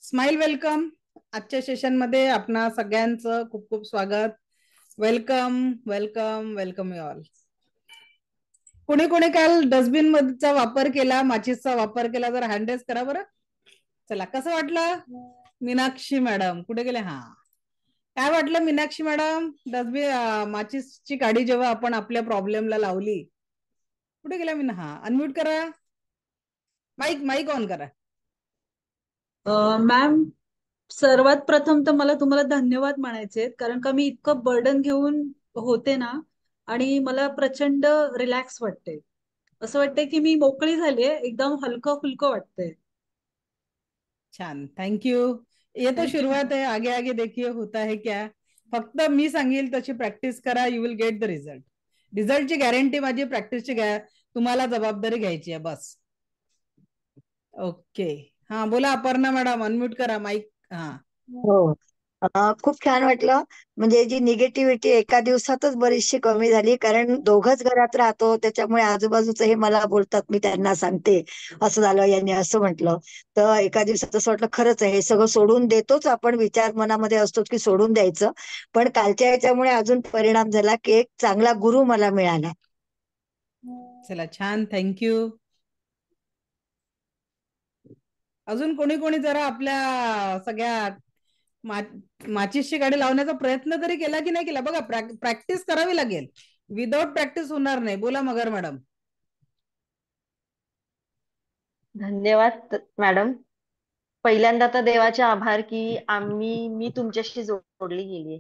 Smile welcome. आजच्या session मध्ये आपणा सगळ्यांचं खूप खूप स्वागत. Welcome welcome welcome you all. कोणी कोणी काल डस्टबिन मधचा वापर केला, माचीसचा वापर केला, जर हँड रेज करा बरं. चला, कसं वाटलं? मीनाक्षी मॅडम कुठे गेले? हा, काय वाटलं मीनाक्षी मॅडम? डस्टबिन माचीसची काडी जेव्हा आपण आपल्या प्रॉब्लेमला लावली, कुठे गेला? मीना, हा, अनम्यूट करा, माईक माईक ऑन करा. मॅम, सर्वात प्रथम तर मला तुम्हाला धन्यवाद म्हणायचे, कारण का मी इतकं बर्डन घेऊन होते ना, आणि मला प्रचंड रिलॅक्स वाटते. असं वाटतंय की मी मोकळी झालीये, एकदम हलकं फुलकं वाटतंय. छान, थँक्यू. ये तो थँक्यू शुरुआत मॅम. है, आगे आगे देखिए होता है क्या. फक्त मी सांगेल तशी प्रॅक्टिस करा, you will get the result. रिझल्टची गॅरंटी माझी, प्रॅक्टिसची तुम्हाला जबाबदारी घ्यायची आहे बस. ओके, हा बोला अपर्णा मॅडम, अनम्यूट करा माईक. हा, हो. खूप छान वाटलं. म्हणजे जी निगेटिव्हिटी एका दिवसातच बरीचशी कमी झाली. कारण दोघंच घरात राहतो, त्याच्यामुळे आजूबाजूचं हे मला बोलतात, मी त्यांना सांगते, असं झालं, यांनी असं म्हटलं. तर एका दिवसात असं वाटलं, खरंच आहे, हे सगळं सोडून देतोच आपण, विचार मनामध्ये असतो की सोडून द्यायचं. पण कालच्या याच्यामुळे अजून परिणाम झाला की एक चांगला गुरु मला मिळाला. चला छान, थँक्यू. अजून कोणी कोणी जरा आपल्या सगळ्या माचीसची गाडी लावण्याचा प्रयत्न तरी केला की नाही केला? बघा, प्रॅक्टिस करावी लागेल. विदाउट प्रॅक्टिस होणार नाही. बोला मगर मॅडम. धन्यवाद मॅडम. पहिल्यांदा तर देवाचे आभार की मी तुमच्याशी जोडली गेली.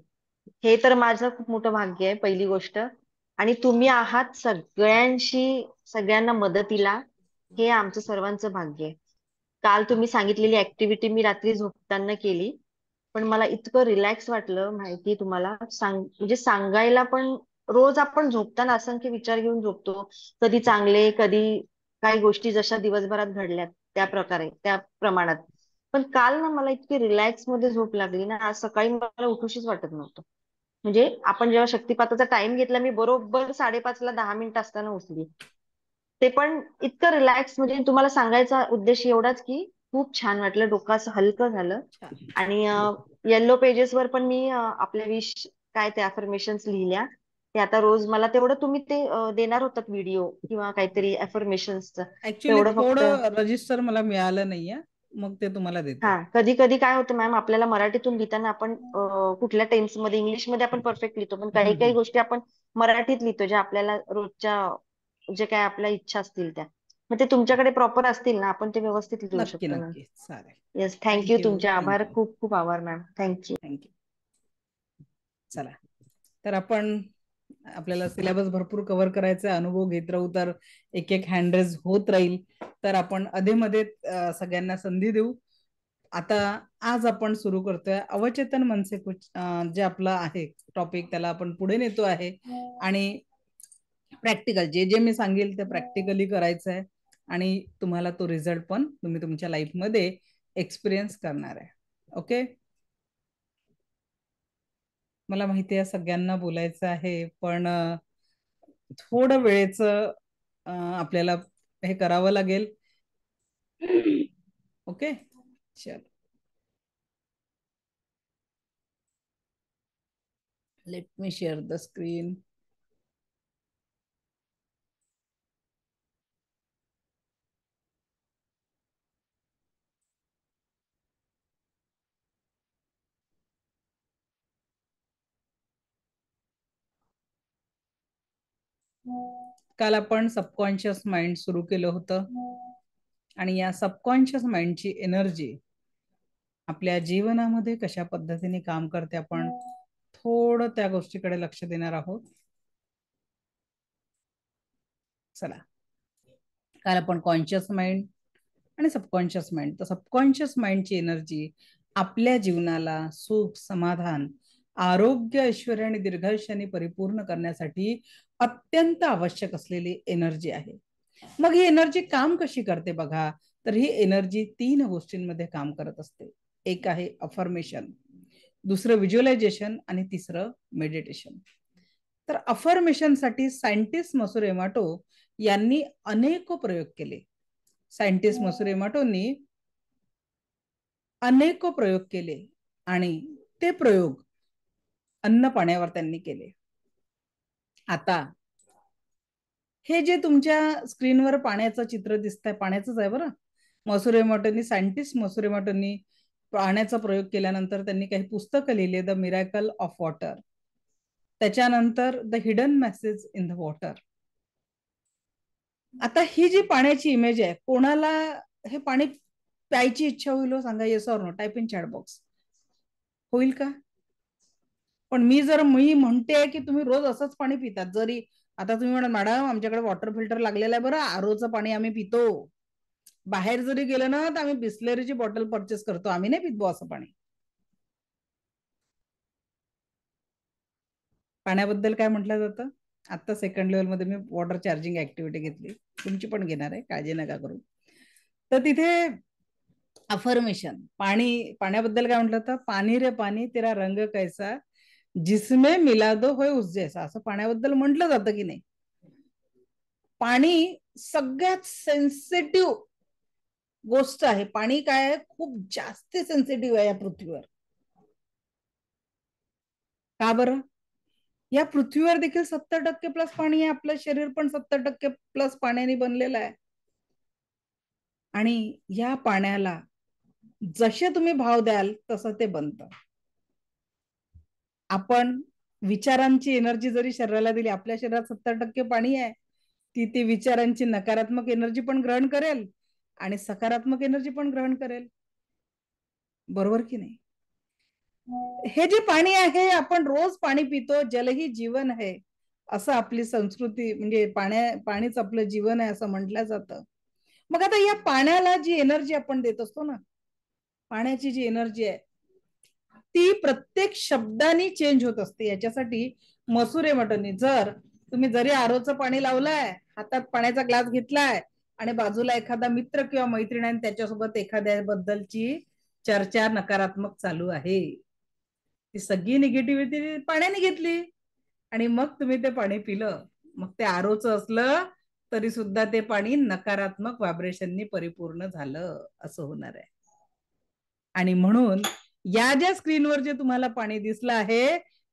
हे तर माझं खूप मोठं भाग्य आहे, पहिली गोष्ट. आणि तुम्ही आहात सगळ्यांना मदतीला, हे आमचं सर्वांचं भाग्य आहे. काल तुम्ही सांगितलेली ऍक्टिव्हिटी मी रात्री झोपताना केली, पण मला इतकं रिलॅक्स वाटलं माहिती तुम्हाला म्हणजे सांगायला पण. रोज आपण झोपताना असंख्य विचार घेऊन झोपतो, कधी चांगले, कधी काही गोष्टी जशा दिवसभरात घडल्यात त्या प्रमाणात. पण काल ना मला इतकी रिलॅक्स मध्ये झोप लागली ना, आज सकाळी मला उठूशीच वाटत नव्हतं. म्हणजे आपण जेव्हा शक्तिपाताचा टाइम घेतला, मी बरोबर 5:30ला 10 मिनिटं असताना उठली. ते पण इतकं रिलॅक्स, म्हणजे तुम्हाला सांगायचा उद्देश एवढाच की खूप छान वाटलं, डोकं असं हलकं झालं. आणि येलो पेजेसवर पण मी आपल्या विश काय ते अफर्मेशन्स लिहिल्या. ते आता रोज मला तेवढं तुम्ही ते देणार होतात व्हिडिओ किंवा काहीतरी अफर्मेशन्सचं, ऍक्च्युली तेवढं फक्त. थोडं रजिस्टर मला मिळालं नाहीये, मग ते तुम्हाला देते. हा, कधी कधी काय होतं मॅम, आपल्याला मराठीतून लिहिताना आपण कुठल्या टेन्स मध्ये, इंग्लिशमध्ये आपण परफेक्ट लिहितो, पण काही काही गोष्टी आपण मराठीत लिहितो, ज्या आपल्याला रोजच्या जे काय आपल्या इच्छा असतील त्या. मग ते तुमच्याकडे प्रॉपर असतील ना, आपण ते व्यवस्थित लिहू नक्की शकतो मॅम. नक्की, चालेल. Yes, thank you. थँक्यू तुमचे आभार, थँक्यू खूप खूप आभार मॅम. थँक्यू. थँक्यू. चला, तर आपण आपल्याला सिलेबस भरपूर कव्हर करायचा, अनुभव घेत राहू, तर एक एक हँडरेज होत राहील. तर आपण अधेमध्ये सगळ्यांना संधी देऊ. आता आज आपण सुरू करतोय अवचेतन मन से कुछ, जे आपलं आहे टॉपिक, त्याला आपण पुढे नेतो आहे. आणि प्रॅक्टिकल जे जे मी सांगेल ते प्रॅक्टिकली करायचं आहे, आणि तुम्हाला तो रिझल्ट पण तुम्ही तुमच्या लाईफमध्ये एक्सपिरियन्स करणार आहे. ओके, मला माहिती आहे सगळ्यांना बोलायचं आहे, पण थोडं वेळेचं आपल्याला हे करावं लागेल. ओके, चल, let me share the screen. काल आपण सबकॉन्शियस माइंड सुरू केलं होतं, आणि या सबकॉन्शियस माइंडची एनर्जी आपल्या जीवनामध्ये कशा पद्धतीने काम करते, आपण थोडं त्या गोष्टीकडे लक्ष देणार आहोत. चला, काल आपण कॉन्शियस माइंड आणि सबकॉन्शियस माइंड, तर सबकॉन्शियस माइंडची एनर्जी आपल्या जीवनाला सुख, समाधान, आरोग्य, ऐश्वर्य आणि दीर्घायुष्याने परिपूर्ण करण्यासाठी अत्यंत आवश्यक असलेली एनर्जी आहे. मग ही एनर्जी काम कशी करते बघा, तर ही एनर्जी 3 गोष्टींमध्ये काम करत असते. एक आहे अफर्मेशन, दुसरं व्हिज्युअलायझेशन, आणि तिसरं मेडिटेशन. तर अफर्मेशन साठी सायंटिस्ट मसुरेमाटो यांनी अनेक प्रयोग केले. सायंटिस्ट मसुरेमाटोंनी अनेक प्रयोग केले आणि ते प्रयोग अन्न पाण्यावर त्यांनी केले. आता हे जे तुमच्या स्क्रीनवर पाण्याचं चित्र दिसतंय, पाण्याचंच आहे बरं. मसुरेमोटोनी, सायंटिस्ट मसुरेमोटोनी पाण्याचा प्रयोग केल्यानंतर त्यांनी काही पुस्तकं लिहिले, द मिरॅकल ऑफ वॉटर, त्याच्यानंतर the hidden message in the water. आता ही जी पाण्याची इमेज आहे, कोणाला हे पाणी प्यायची इच्छा होईल सांगा? Yes or no, type in chat box. होईल का? पण मी म्हणते की तुम्ही रोज असंच पाणी पितात. जरी आता तुम्ही म्हणाल मॅडम आमच्याकडे वॉटर फिल्टर लागलेलं आहे बरं, आरोचं पाणी आम्ही पितो. बाहेर जरी गेलं ना तर आम्ही बिस्लेरीची बॉटल परचेस करतो, आम्ही नाही पितो असं पाणी. पाण्याबद्दल काय म्हटलं जातं? आता सेकंड लेवल मध्ये मी वॉटर चार्जिंग ऍक्टिव्हिटी घेतली, तुमची पण घेणार आहे, काळजी नका करू. तर तिथे अफर्मेशन पाण्याबद्दल काय म्हटलं होतं? पाणी रे पाणी तेरा रंग कैसा, जिसमें मिला दो होय उस जैसा, असं पाण्याबद्दल म्हटलं जातं की नाही? पाणी सगळ्यात सेन्सिटिव्ह गोष्ट आहे. पाणी काय आहे? खूप जास्त सेन्सिटिव्ह आहे या पृथ्वीवर. का बरं? या पृथ्वीवर देखील 70% प्लस पाणी आहे. आपलं शरीर पण 70% प्लस पाण्याने बनलेलं आहे. आणि या पाण्याला जसे तुम्ही भाव द्याल तसं ते बनतं. आपण विचारांची एनर्जी जरी शरीराला दिली, आपल्या शरीरात 70% पाणी आहे, ती विचारांची नकारात्मक एनर्जी पण ग्रहण करेल आणि सकारात्मक एनर्जी पण ग्रहण करेल. बरोबर की नाही? हे जे पाणी आहे, आपण रोज पाणी पितो, जल ही जीवन आहे असं आपली संस्कृती, म्हणजे पाणीच आपलं जीवन आहे असं म्हटलं जातं. मग आता या पाण्याला जी एनर्जी आपण देत असतो ना, पाण्याची जी एनर्जी आहे ती प्रत्येक शब्दानी चेंज होत असते. याच्यासाठी मसुरेमोटोनी, तुम्ही जरी आरोचं पाणी लावलंय, हातात पाण्याचा ग्लास घेतलाय आणि बाजूला एखादा मित्र किंवा मैत्रीण आहे, त्याच्यासोबत एखाद्याबद्दलची चर्चा नकारात्मक चालू आहे, ती सगळी निगेटिव्हिटी पाण्याने घेतली आणि मग तुम्ही ते पाणी पिलं, मग ते आरोचं असलं तरी सुद्धा ते पाणी नकारात्मक व्हायब्रेशननी परिपूर्ण झालं असं होणार आहे. आणि म्हणून या ज्या स्क्रीनवर जे तुम्हाला पाणी दिसलं आहे,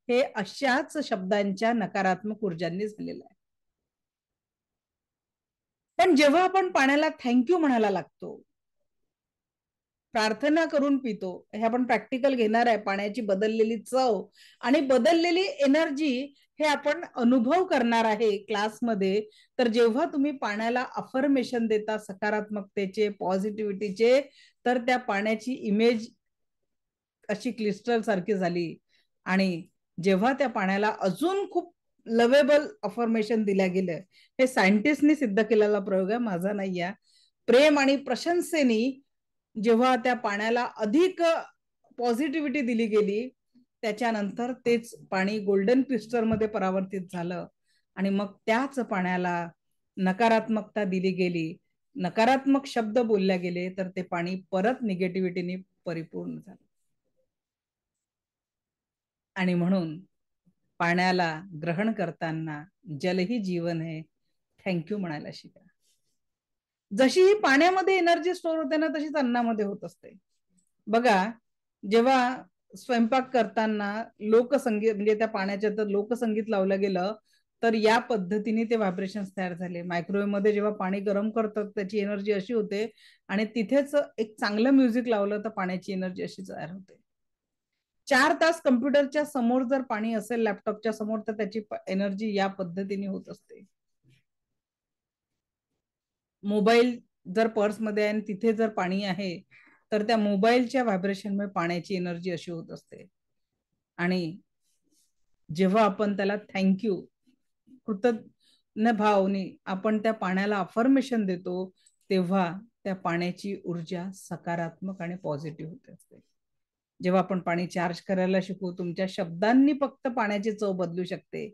हे अशाच शब्दांच्या नकारात्मक ऊर्जांनी झालेलं आहे. पण जेव्हा आपण पाण्याला थँक्यू म्हणायला लागतो, प्रार्थना करून पितो, हे आपण प्रॅक्टिकल घेणार आहे. पाण्याची बदललेली चव आणि बदललेली एनर्जी हे आपण अनुभव करणार आहे क्लासमध्ये. तर जेव्हा तुम्ही पाण्याला अफर्मेशन देता, सकारात्मकतेचे, पॉझिटिव्हिटीचे, तर त्या पाण्याची इमेज अशी क्रिस्टल सारखी झाली. आणि जेव्हा त्या पाण्याला अजून खूप लवेबल अफर्मेशन दिल्या गेलं, हे सायंटिस्टनी सिद्ध केलेला प्रयोग आहे, माझा नाही आहे. प्रेम आणि प्रशंसेनी जेव्हा त्या पाण्याला अधिक पॉझिटिव्हिटी दिली गेली, त्याच्यानंतर तेच पाणी गोल्डन क्रिस्टल मध्ये परावर्तित झालं आणि मग त्याच पाण्याला नकारात्मकता दिली गेली, नकारात्मक शब्द बोलले गेले, तर ते पाणी परत निगेटिव्हिटीने परिपूर्ण झालं. आणि म्हणून पाण्याला ग्रहण करताना जल ही जीवन आहे, थँक्यू म्हणायला शिका. जशी ही पाण्यामध्ये एनर्जी स्टोअर होते ना, तशीच अन्नामध्ये होत असते. बघा, जेव्हा स्वयंपाक करताना लोकसंगीत, म्हणजे त्या पाण्याच्या तर लोकसंगीत लावलं गेलं, तर या पद्धतीने ते व्हायब्रेशन्स तयार झाले. मायक्रोवेव्ह मध्ये जेव्हा पाणी गरम करतात, त्याची एनर्जी अशी होते, आणि तिथेच एक चांगलं म्युझिक लावलं तर पाण्याची एनर्जी अशी तयार होते. 4 तास कम्प्युटरच्या समोर जर पाणी असेल, लॅपटॉपच्या समोर, तर त्याची एनर्जी या पद्धतीने होत असते. मोबाईल जर पर्समध्ये आहे आणि तिथे जर पाणी आहे, तर त्या मोबाईलच्या व्हायब्रेशनमुळे पाण्याची एनर्जी अशी होत असते. आणि जेव्हा आपण त्याला थँक्यू, कृतज्ञ भावने आपण त्या पाण्याला अफर्मेशन देतो, तेव्हा त्या पाण्याची ऊर्जा सकारात्मक आणि पॉझिटिव्ह होते असते. जेव्हा आपण पाणी चार्ज करायला शिकू, तुमच्या शब्दांनी फक्त पाण्याची चव बदलू शकते,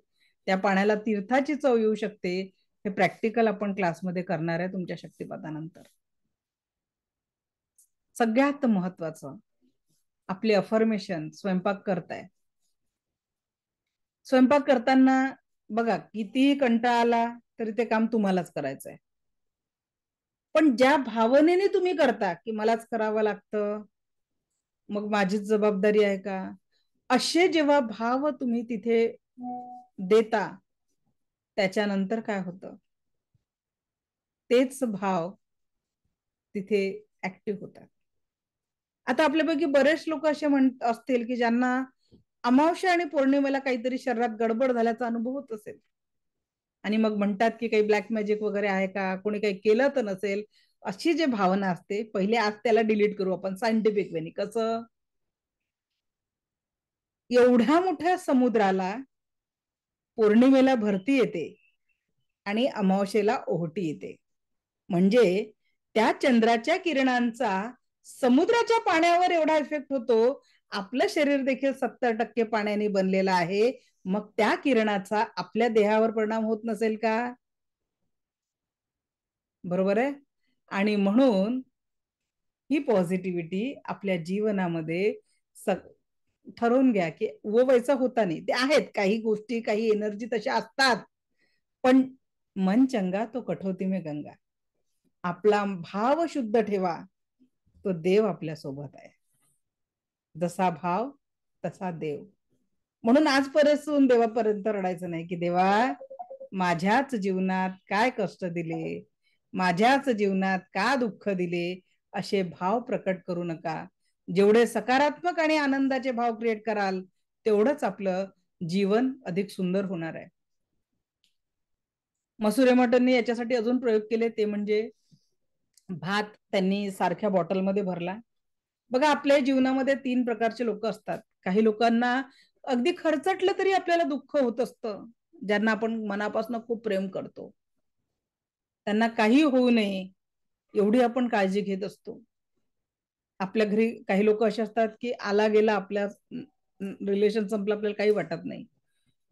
त्या पाण्याला तीर्थाची चव येऊ शकते. हे प्रॅक्टिकल आपण क्लासमध्ये करणार आहे तुमच्या शक्तिपातानंतर. सगळ्यात महत्वाचं, आपले अफर्मेशन स्वयंपाक करताय. स्वयंपाक करताना बघा, कितीही कंटाळा आला तरी ते काम तुम्हालाच करायचं आहे. पण ज्या भावनेने तुम्ही करता की मलाच करावं लागतं, मग माझीच जबाबदारी आहे का, असे जेव्हा भाव तुम्ही तिथे देता, त्याच्यानंतर काय होतं, तेच भाव तिथे ऍक्टिव्ह होतात. आता आपल्यापैकी बरेच लोक असे म्हणत असतील की ज्यांना अमावस्या आणि पौर्णिमेला काहीतरी शरीरात गडबड झाल्याचा अनुभव होत असेल, आणि मग म्हणतात की काही ब्लॅक मॅजिक वगैरे आहे का, कोणी काही केलं तर नसेल, अशी जी भावना असते. पहिले आज त्याला डिलीट करू आपण सायंटिफिक वेनी. कसं, एवढ्या मोठ्या समुद्राला पौर्णिमेला भरती येते आणि अमावस्येला ओहोटी येते, म्हणजे त्या चंद्राच्या किरणांचा समुद्राच्या पाण्यावर एवढा इफेक्ट होतो. आपलं शरीर देखील 70% पाण्याने बनलेलं आहे, मग त्या किरणाचा आपल्या देहावर परिणाम होत नसेल का? बरोबर आहे. आणि म्हणून ही पॉझिटिव्हिटी आपल्या जीवनामध्ये ठरवून घ्या की वो वैसा होता नाही. ते आहेत काही गोष्टी, काही एनर्जी तशा असतात, पण मन चंगा तो कठोती में गंगा. आपला भाव शुद्ध ठेवा, तो देव आपल्या सोबत आहे. जसा भाव तसा देव. म्हणून आजपर्यंत देवापर्यंत रडायचं नाही की देवा, माझ्याच जीवनात काय कष्ट दिले, माझ्याच जीवनात का दुःख दिले, असे भाव प्रकट करू नका. जेवढे सकारात्मक आणि आनंदाचे भाव क्रिएट कराल, तेवढंच आपलं जीवन अधिक सुंदर होणार आहे. मसूर एमर्टनने याच्यासाठी अजून प्रयोग केले, ते म्हणजे भात त्यांनी सारख्या बॉटलमध्ये भरला. बघा, आपल्या जीवनामध्ये 3 प्रकारचे लोक असतात. काही लोकांना अगदी खर्चटलं तरी आपल्याला दुःख होत असतं, ज्यांना आपण मनापासून खूप प्रेम करतो, त्यांना काही होऊ नये एवढी आपण काळजी घेत असतो. आपल्या घरी काही लोक असे असतात की आला गेला, आपल्या रिलेशन संपलं, आपल्याला काही वाटत नाही.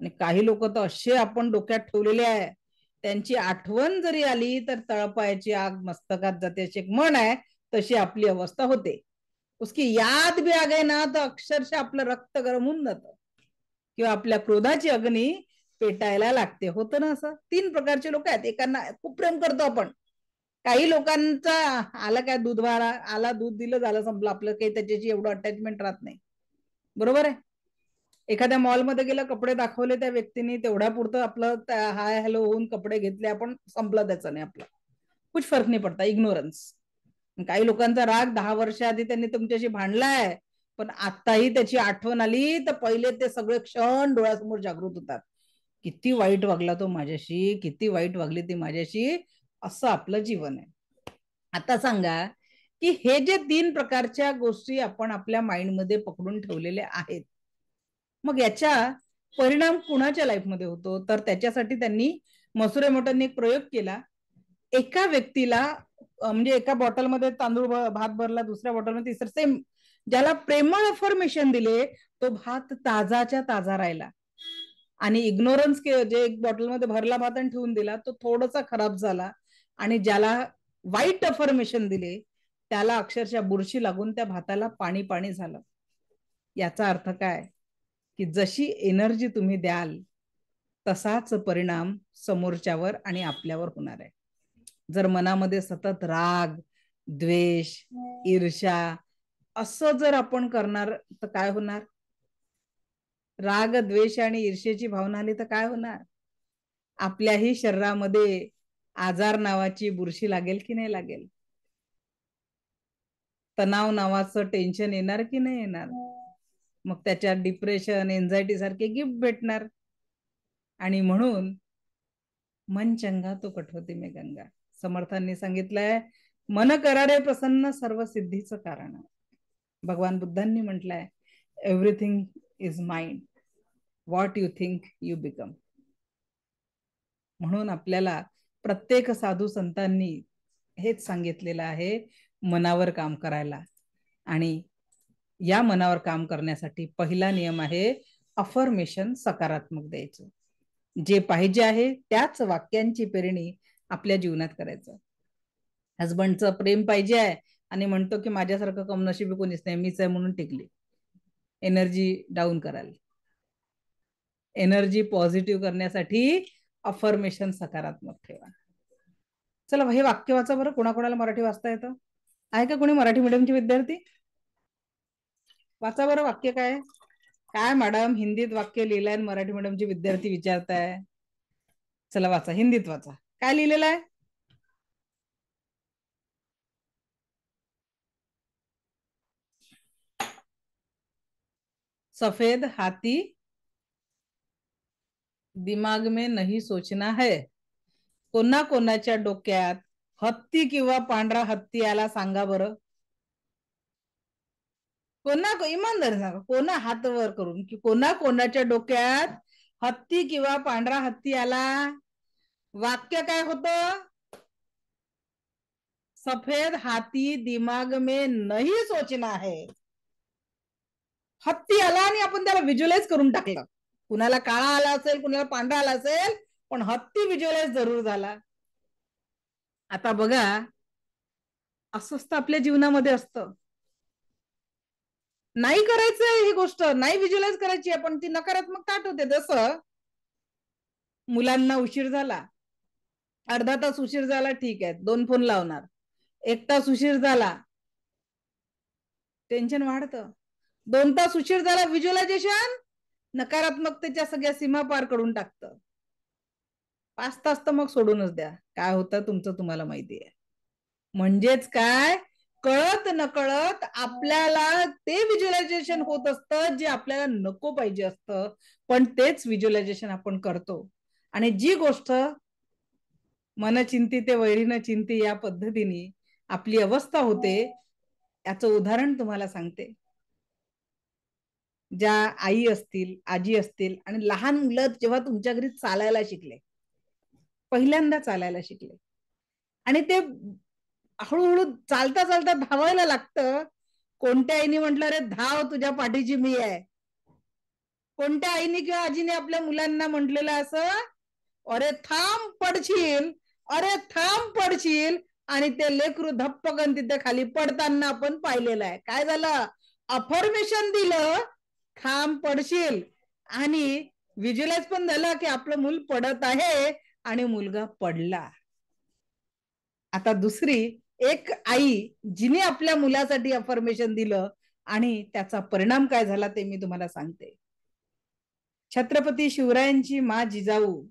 आणि काही लोक तर असे आपण डोक्यात ठेवलेले आहे, त्यांची आठवण जरी आली तर तळपायाची आग मस्तकात जाते, अशी एक म्हण आहे, तशी आपली अवस्था होते. उसकी याद भी आ गई ना, तर अक्षरशः आपलं रक्त गरम होऊन जातं, किंवा आपल्या क्रोधाची अग्नी पेटायला लागते. होतं ना असं. 3 प्रकारचे लोक आहेत. एकांना खूप प्रेम करतो आपण, काही लोकांचा आला काय, दूध वाला आला, दूध दिलं, झालं, संपलं, आपलं काही त्याच्याशी एवढं अटॅचमेंट राहत नाही. बरोबर आहे. एखाद्या मॉलमध्ये गेलं, कपडे दाखवले त्या व्यक्तीने, तेवढ्या पुरतं आपलं हाय हॅलो होऊन कपडे घेतले आपण, संपलं, त्याचं नाही आपलं, कुछ फरक नाही पडता, इग्नोरन्स. काही लोकांचा राग 10 वर्ष आधी त्यांनी तुमच्याशी भांडलाय, पण आताही त्याची आठवण आली तर पहिले ते सगळे क्षण डोळ्यासमोर जागृत होतात. किती वाईट वागला तो माझ्याशी, किती वाईट वागली ती माझ्याशी, असं आपलं जीवन आहे. आता सांगा की हे जे 3 प्रकारच्या गोष्टी आपण आपल्या माइंडमध्ये पकडून ठेवलेल्या आहेत, मग याचा परिणाम कुणाच्या लाईफमध्ये होतो, तर त्याच्यासाठी त्यांनी मसूर एमर्टनने एक प्रयोग केला. एका व्यक्तीला म्हणजे एका बॉटलमध्ये तांदूळ भात भरला, दुसऱ्या बॉटलमध्ये तिसरं, सेम, ज्याला प्रेमळ अफर्मेशन दिले, तो भात ताजाच्या ताजा राहिला. आणि इग्नोरन्स जे एक बॉटलमध्ये भरला भात आणि ठेवून दिला, तो थोडासा खराब झाला. आणि ज्याला वाईट अफर्मेशन दिले, त्याला अक्षरशः बुरशी लागून त्या भाताला पाणी पाणी झालं. याचा अर्थ काय, की जशी एनर्जी तुम्ही द्याल, तसाच परिणाम समोरच्यावर आणि आपल्यावर होणार आहे. जर मनामध्ये सतत राग, द्वेष, ईर्ष्या असं जर आपण करणार, तर काय होणार? राग, द्वेष आणि ईर्ष्येची भावना आली तर काय होणार? आपल्याही शरीरामध्ये आजार नावाची बुरशी लागेल की नाही लागेल? तणाव नावाचं टेन्शन येणार की नाही येणार? मग त्याच्यात डिप्रेशन, एन्झायटी सारखे गिफ्ट भेटणार. आणि म्हणून मन चंगा तो कठोती में गंगा. समर्थांनी सांगितलंय, मन करारे प्रसन्न सर्व सिद्धीचं कारण. भगवान बुद्धांनी म्हटलंय, everything is mind, what you think you become. म्हणून आपल्याला प्रत्येक साधू संतांनी हेच सांगितलेलं आहे, मनावर काम करायला. आणि या मनावर काम करण्यासाठी पहिला नियम आहे, अफर्मेशन सकारात्मक द्यायचं. जे पाहिजे आहे त्याच वाक्यांची पेरणी आपल्या जीवनात करायचं. हसबंडचं प्रेम पाहिजे आहे आणि म्हणतो की माझ्यासारखं कमनशिबी कोणीच नाही, मीच आहे म्हणून टिकली. एनर्जी डाऊन कराल. एनर्जी पॉझिटिव्ह करण्यासाठी अफर्मेशन सकारात्मक ठेवा. चला, हे वाक्य वाचा बरं. कोणाकोणाला मराठी वाचता येतं? आहे का कोणी मराठी मीडियमचे विद्यार्थी? वाचा बरं वाक्य काय काय मॅडम हिंदीत वाक्य लिहिलंय आणि मराठी मीडियमचे विद्यार्थी विचारताय. चला वाचा, हिंदीत वाचा. काय लिहिलेलं आहे? सफेद हाती दिमाग में नहीं सोचना है. कोणा कोणाच्या डोक्यात हत्ती किंवा पांढरा हत्ती आला सांगा बरं. इमानदारी सांगा, कोणा हात वर करून की कोणा कोणाच्या डोक्यात हत्ती किंवा पांढरा हत्ती आला. वाक्य काय होतं? सफेद हाती दिमाग में नहीं सोचना है. हत्ती आला आणि आपण त्याला व्हिज्युअलाइज करून टाकलं. कुणाला काळा आला असेल, कुणाला पांढरा आला असेल, पण हत्ती व्हिज्युअलाइज जरूर झाला. आता बघा, असंच तर आपल्या जीवनामध्ये असतं. नाही करायचंय ही गोष्ट, नाही व्हिज्युअलाइज करायची आपण, ती नकारात्मक ताट होते. जसं मुलांना उशीर झाला, अर्धा तास उशीर झाला, ठीक आहे, 2 फोन लावणार. 1 तास उशीर झाला, टेन्शन वाढतं. 2 तास उशीर झाला, व्हिज्युअलायझेशन नकारात्मकतेच्या सगळ्या सीमा पार करून टाकतं. 5 तास तर मग सोडूनच द्या. काय होतं तुमचं तुम्हाला माहिती आहे. म्हणजेच काय, कळत नकळत आपल्याला ते व्हिज्युअलायझेशन होत असतं जे आपल्याला नको पाहिजे असतं, पण तेच व्हिज्युअलायझेशन आपण करतो. आणि जी गोष्ट मनचिंती ते वैरीन चिंती या पद्धतीने आपली अवस्था होते, याचं उदाहरण तुम्हाला सांगते. ज्या आई असतील, आजी असतील आणि लहान मुलं जेव्हा तुमच्या घरी चालायला शिकले, पहिल्यांदा चालायला शिकले आणि ते हळूहळू चालता चालता धावायला लागतं, कोणत्या आईने म्हटलं रे धाव, तुझ्या पाठीची मी आहे? कोणत्या आईने किंवा आजीने आपल्या मुलांना म्हटलेलं असं, अरे थांब पडशील, अरे थांब पडशील, आणि ते लेकरू धप्पकन तिथे खाली पडताना आपण पाहिलेलं आहे. काय झालं? अफर्मेशन दिलं, थांब पडशील, आणि व्हिज्युअलाइज पण झालं की आपलं मूल पडत आहे आणि मुलगा पडला. आता दुसरी एक आई जिने आपल्या मुलासाठी अफर्मेशन दिलं आणि त्याचा परिणाम काय झाला ते मी तुम्हाला सांगते. छत्रपती शिवरायांची मा जिजाऊ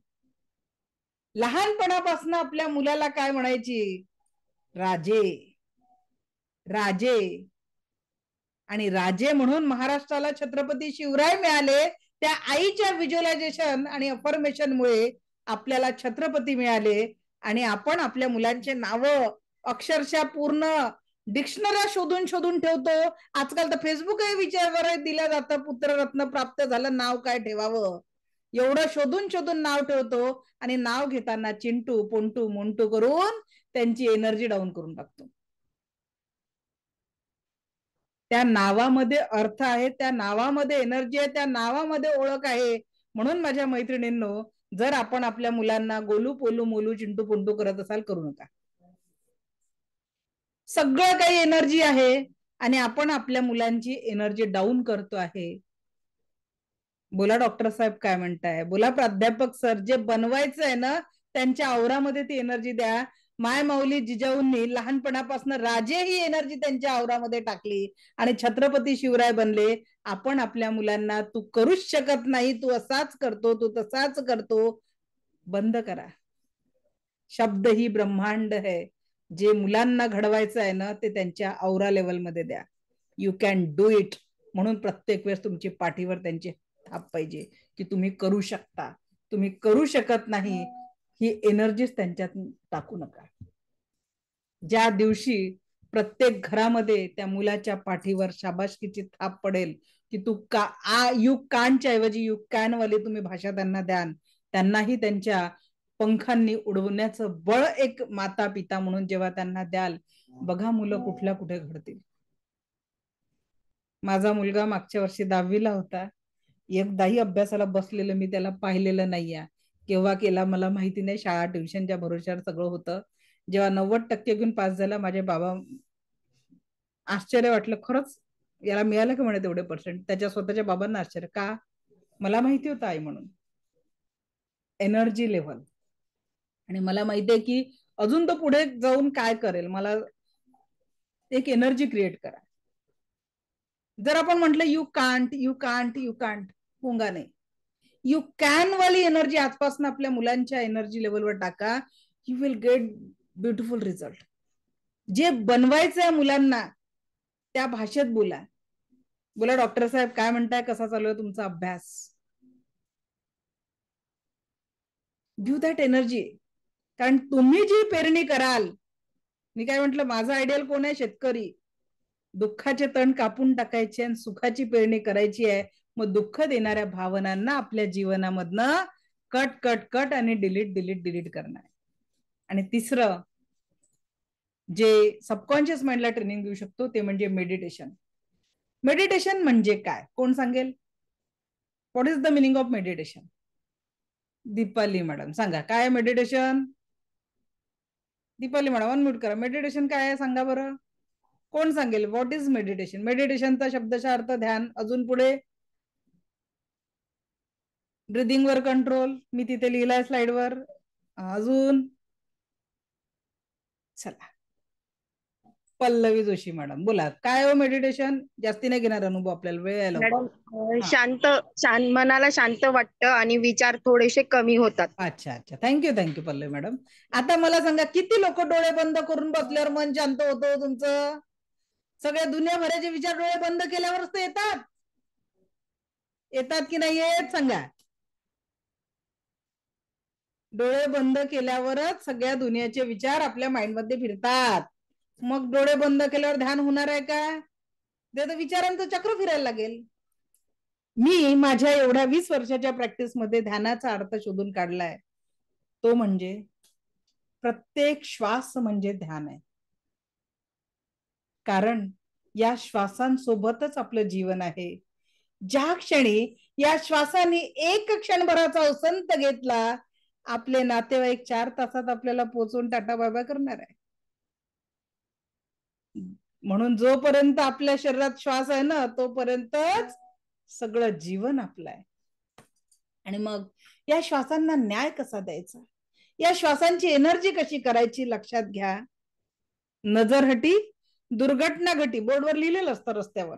लहानपणापासून आपल्या मुलाला काय म्हणायची? राजे, राजे. आणि राजे म्हणून महाराष्ट्राला छत्रपती शिवराय मिळाले. त्या आईच्या व्हिज्युअलायझेशन आणि अफर्मेशनमुळे आपल्याला छत्रपती मिळाले. आणि आपण आपल्या मुलांचे नाव अक्षरशः पूर्ण डिक्शनऱ्या शोधून शोधून ठेवतो. आजकाल तर फेसबुक विचार दिलं जातं, पुत्ररत्न प्राप्त झालं, नाव काय ठेवावं, एवढं शोधून शोधून नाव ठेवतो. आणि नाव घेताना चिंटू पोंटू मोंटू करून त्यांची एनर्जी डाऊन करून टाकतो. त्या नावामध्ये अर्थ आहे, त्या नावामध्ये एनर्जी आहे, त्या नावामध्ये ओळख आहे. म्हणून माझ्या मैत्रिणींनो, जर आपण आपल्या मुलांना गोलू पोलू मोलू चिंटू पुंटू करत असाल, करू नका. सगळं काही एनर्जी आहे आणि आपण आपल्या मुलांची एनर्जी डाऊन करतो आहे. बोला डॉक्टर साहेब काय म्हणताय, बोला प्राध्यापक सर, जे बनवायचं आहे ना त्यांच्या आवरामध्ये ती एनर्जी द्या. माय माऊली जिजाऊंनी लहानपणापासून राजे ही एनर्जी त्यांच्या आवरामध्ये टाकली आणि छत्रपती शिवराय बनले. आपण आपल्या मुलांना तू करूच शकत नाही, तू असाच करतो, तू तसाच करतो, बंद करा. शब्द ही ब्रह्मांड है. जे मुलांना घडवायचं आहे ना ते त्यांच्या औरा लेवलमध्ये द्या. You can do it. म्हणून प्रत्येक वेळेस तुमची पाठीवर त्यांची थाप पाहिजे की तुम्ही करू शकता. तुम्ही करू शकत नाही ही एनर्जीच त्यांच्यात टाकू नका. ज्या दिवशी प्रत्येक घरामध्ये त्या मुलाच्या पाठीवर शाबासकीची थाप पडेल की तू यू कानच्या ऐवजी यू कॅन वाली तुम्ही भाषा त्यांना द्याल, त्यांनाही त्यांच्या पंखांनी उडवण्याचं बळ एक माता पिता म्हणून जेव्हा त्यांना द्याल, बघा मुलं कुठल्या कुठे घडतील. माझा मुलगा मागच्या वर्षी 10वीला होता. एकदाही अभ्यासाला बसलेलं मी त्याला पाहिलेलं नाहीये. केव्हा केला मला माहिती नाही, शाळा ट्युशनच्या भरोश्यावर सगळं होतं. जेव्हा 90% घेऊन पास झाला, माझे बाबा आश्चर्य वाटलं, खरंच याला मिळालं का म्हणे तेवढे पर्सेंट. त्याच्या स्वतःच्या बाबांना आश्चर्य, का? मला माहिती होतं आई म्हणून. Energy level. आणि मला माहितीये की अजून तो पुढे जाऊन काय करेल. मला एक एनर्जी क्रिएट करा. जर आपण म्हटलं you can't you can't you can't, होंगा नाही. यू कॅन वाली एनर्जी आजपासून आपल्या मुलांच्या एनर्जी लेवलवर टाका. You will gate beautiful result. जे बनवायचंय मुलांना त्या भाषेत बोला. बोला डॉक्टर साहेब काय म्हणताय, कसा चालू आहे तुमचा अभ्यास. Give that energy. कारण तुम्ही जी पेरणी कराल, मी काय म्हंटल, माझा आयडियल कोण आहे, शेतकरी. दुःखाचे तण कापून टाकायचे आणि सुखाची पेरणी करायची आहे. मग दुःख देणाऱ्या भावनांना आपल्या जीवनामधनं कट कट कट आणि डिलीट डिलीट डिलीट करणार. आणि तिसरं जे सबकॉन्शियस माइंडला ट्रेनिंग देऊ शकतो ते म्हणजे मेडिटेशन. मेडिटेशन म्हणजे काय, कोण सांगेल? What is the meaning of meditation? Deepali madam सांगा, काय मेडिटेशन? दीपाली मॅडम अनम्यूट करा. मेडिटेशन काय आहे सांगा बरं, कोण सांगेल? What is meditation? मेडिटेशनचा शब्दशः अर्थ ध्यान. अजून पुढे ब्रिदिंग वर कंट्रोल, मी तिथे लिहिलाय स्लाइडवर. अजून चला पल्लवी जोशी मॅडम बोला, काय हो मेडिटेशन? जास्ती नाही घेणार अनुभव, आपल्याला वेळ आहे लवकर. मॅडम, मनाला शांत वाटतं आणि विचार थोडेसे कमी होतात. अच्छा अच्छा, थँक्यू थँक्यू पल्लवी मॅडम. आता मला सांगा, किती लोक डोळे बंद करून बसल्यावर मन शांत होतं तुमचं? सगळ्या दुनियाभराचे विचार डोळे बंद केल्यावरच ते येतात. येतात की नाही येत सांगा? डोळे बंद केल्यावरच सगळ्या दुनियाचे विचार आपल्या माइंड मध्ये फिरतात. मग डोळे बंद केल्यावर ध्यान होणार आहे का? ते विचारांचं चक्र फिरायला लागेल. मी माझ्या एवढ्या 20 वर्षाच्या प्रॅक्टिस मध्ये ध्यानाचा अर्थ शोधून काढलाय. तो म्हणजे प्रत्येक श्वास म्हणजे ध्यान आहे. कारण या श्वासांसोबतच आपलं जीवन आहे. ज्या क्षणी या श्वासाने एक क्षणभराचा उसंत घेतला, आपले नातेवाईक 4 तासात आपल्याला पोचून टाटा बाय करणार आहे. म्हणून जोपर्यंत आपल्या शरीरात श्वास आहे ना, तोपर्यंतच सगळं जीवन आपलं आहे. आणि मग या श्वासांना न्याय कसा द्यायचा, या श्वासांची एनर्जी कशी करायची, लक्षात घ्या. नजर हटी दुर्घटना घटी, बोर्डवर लिहिलेलं असतं रस्त्यावर.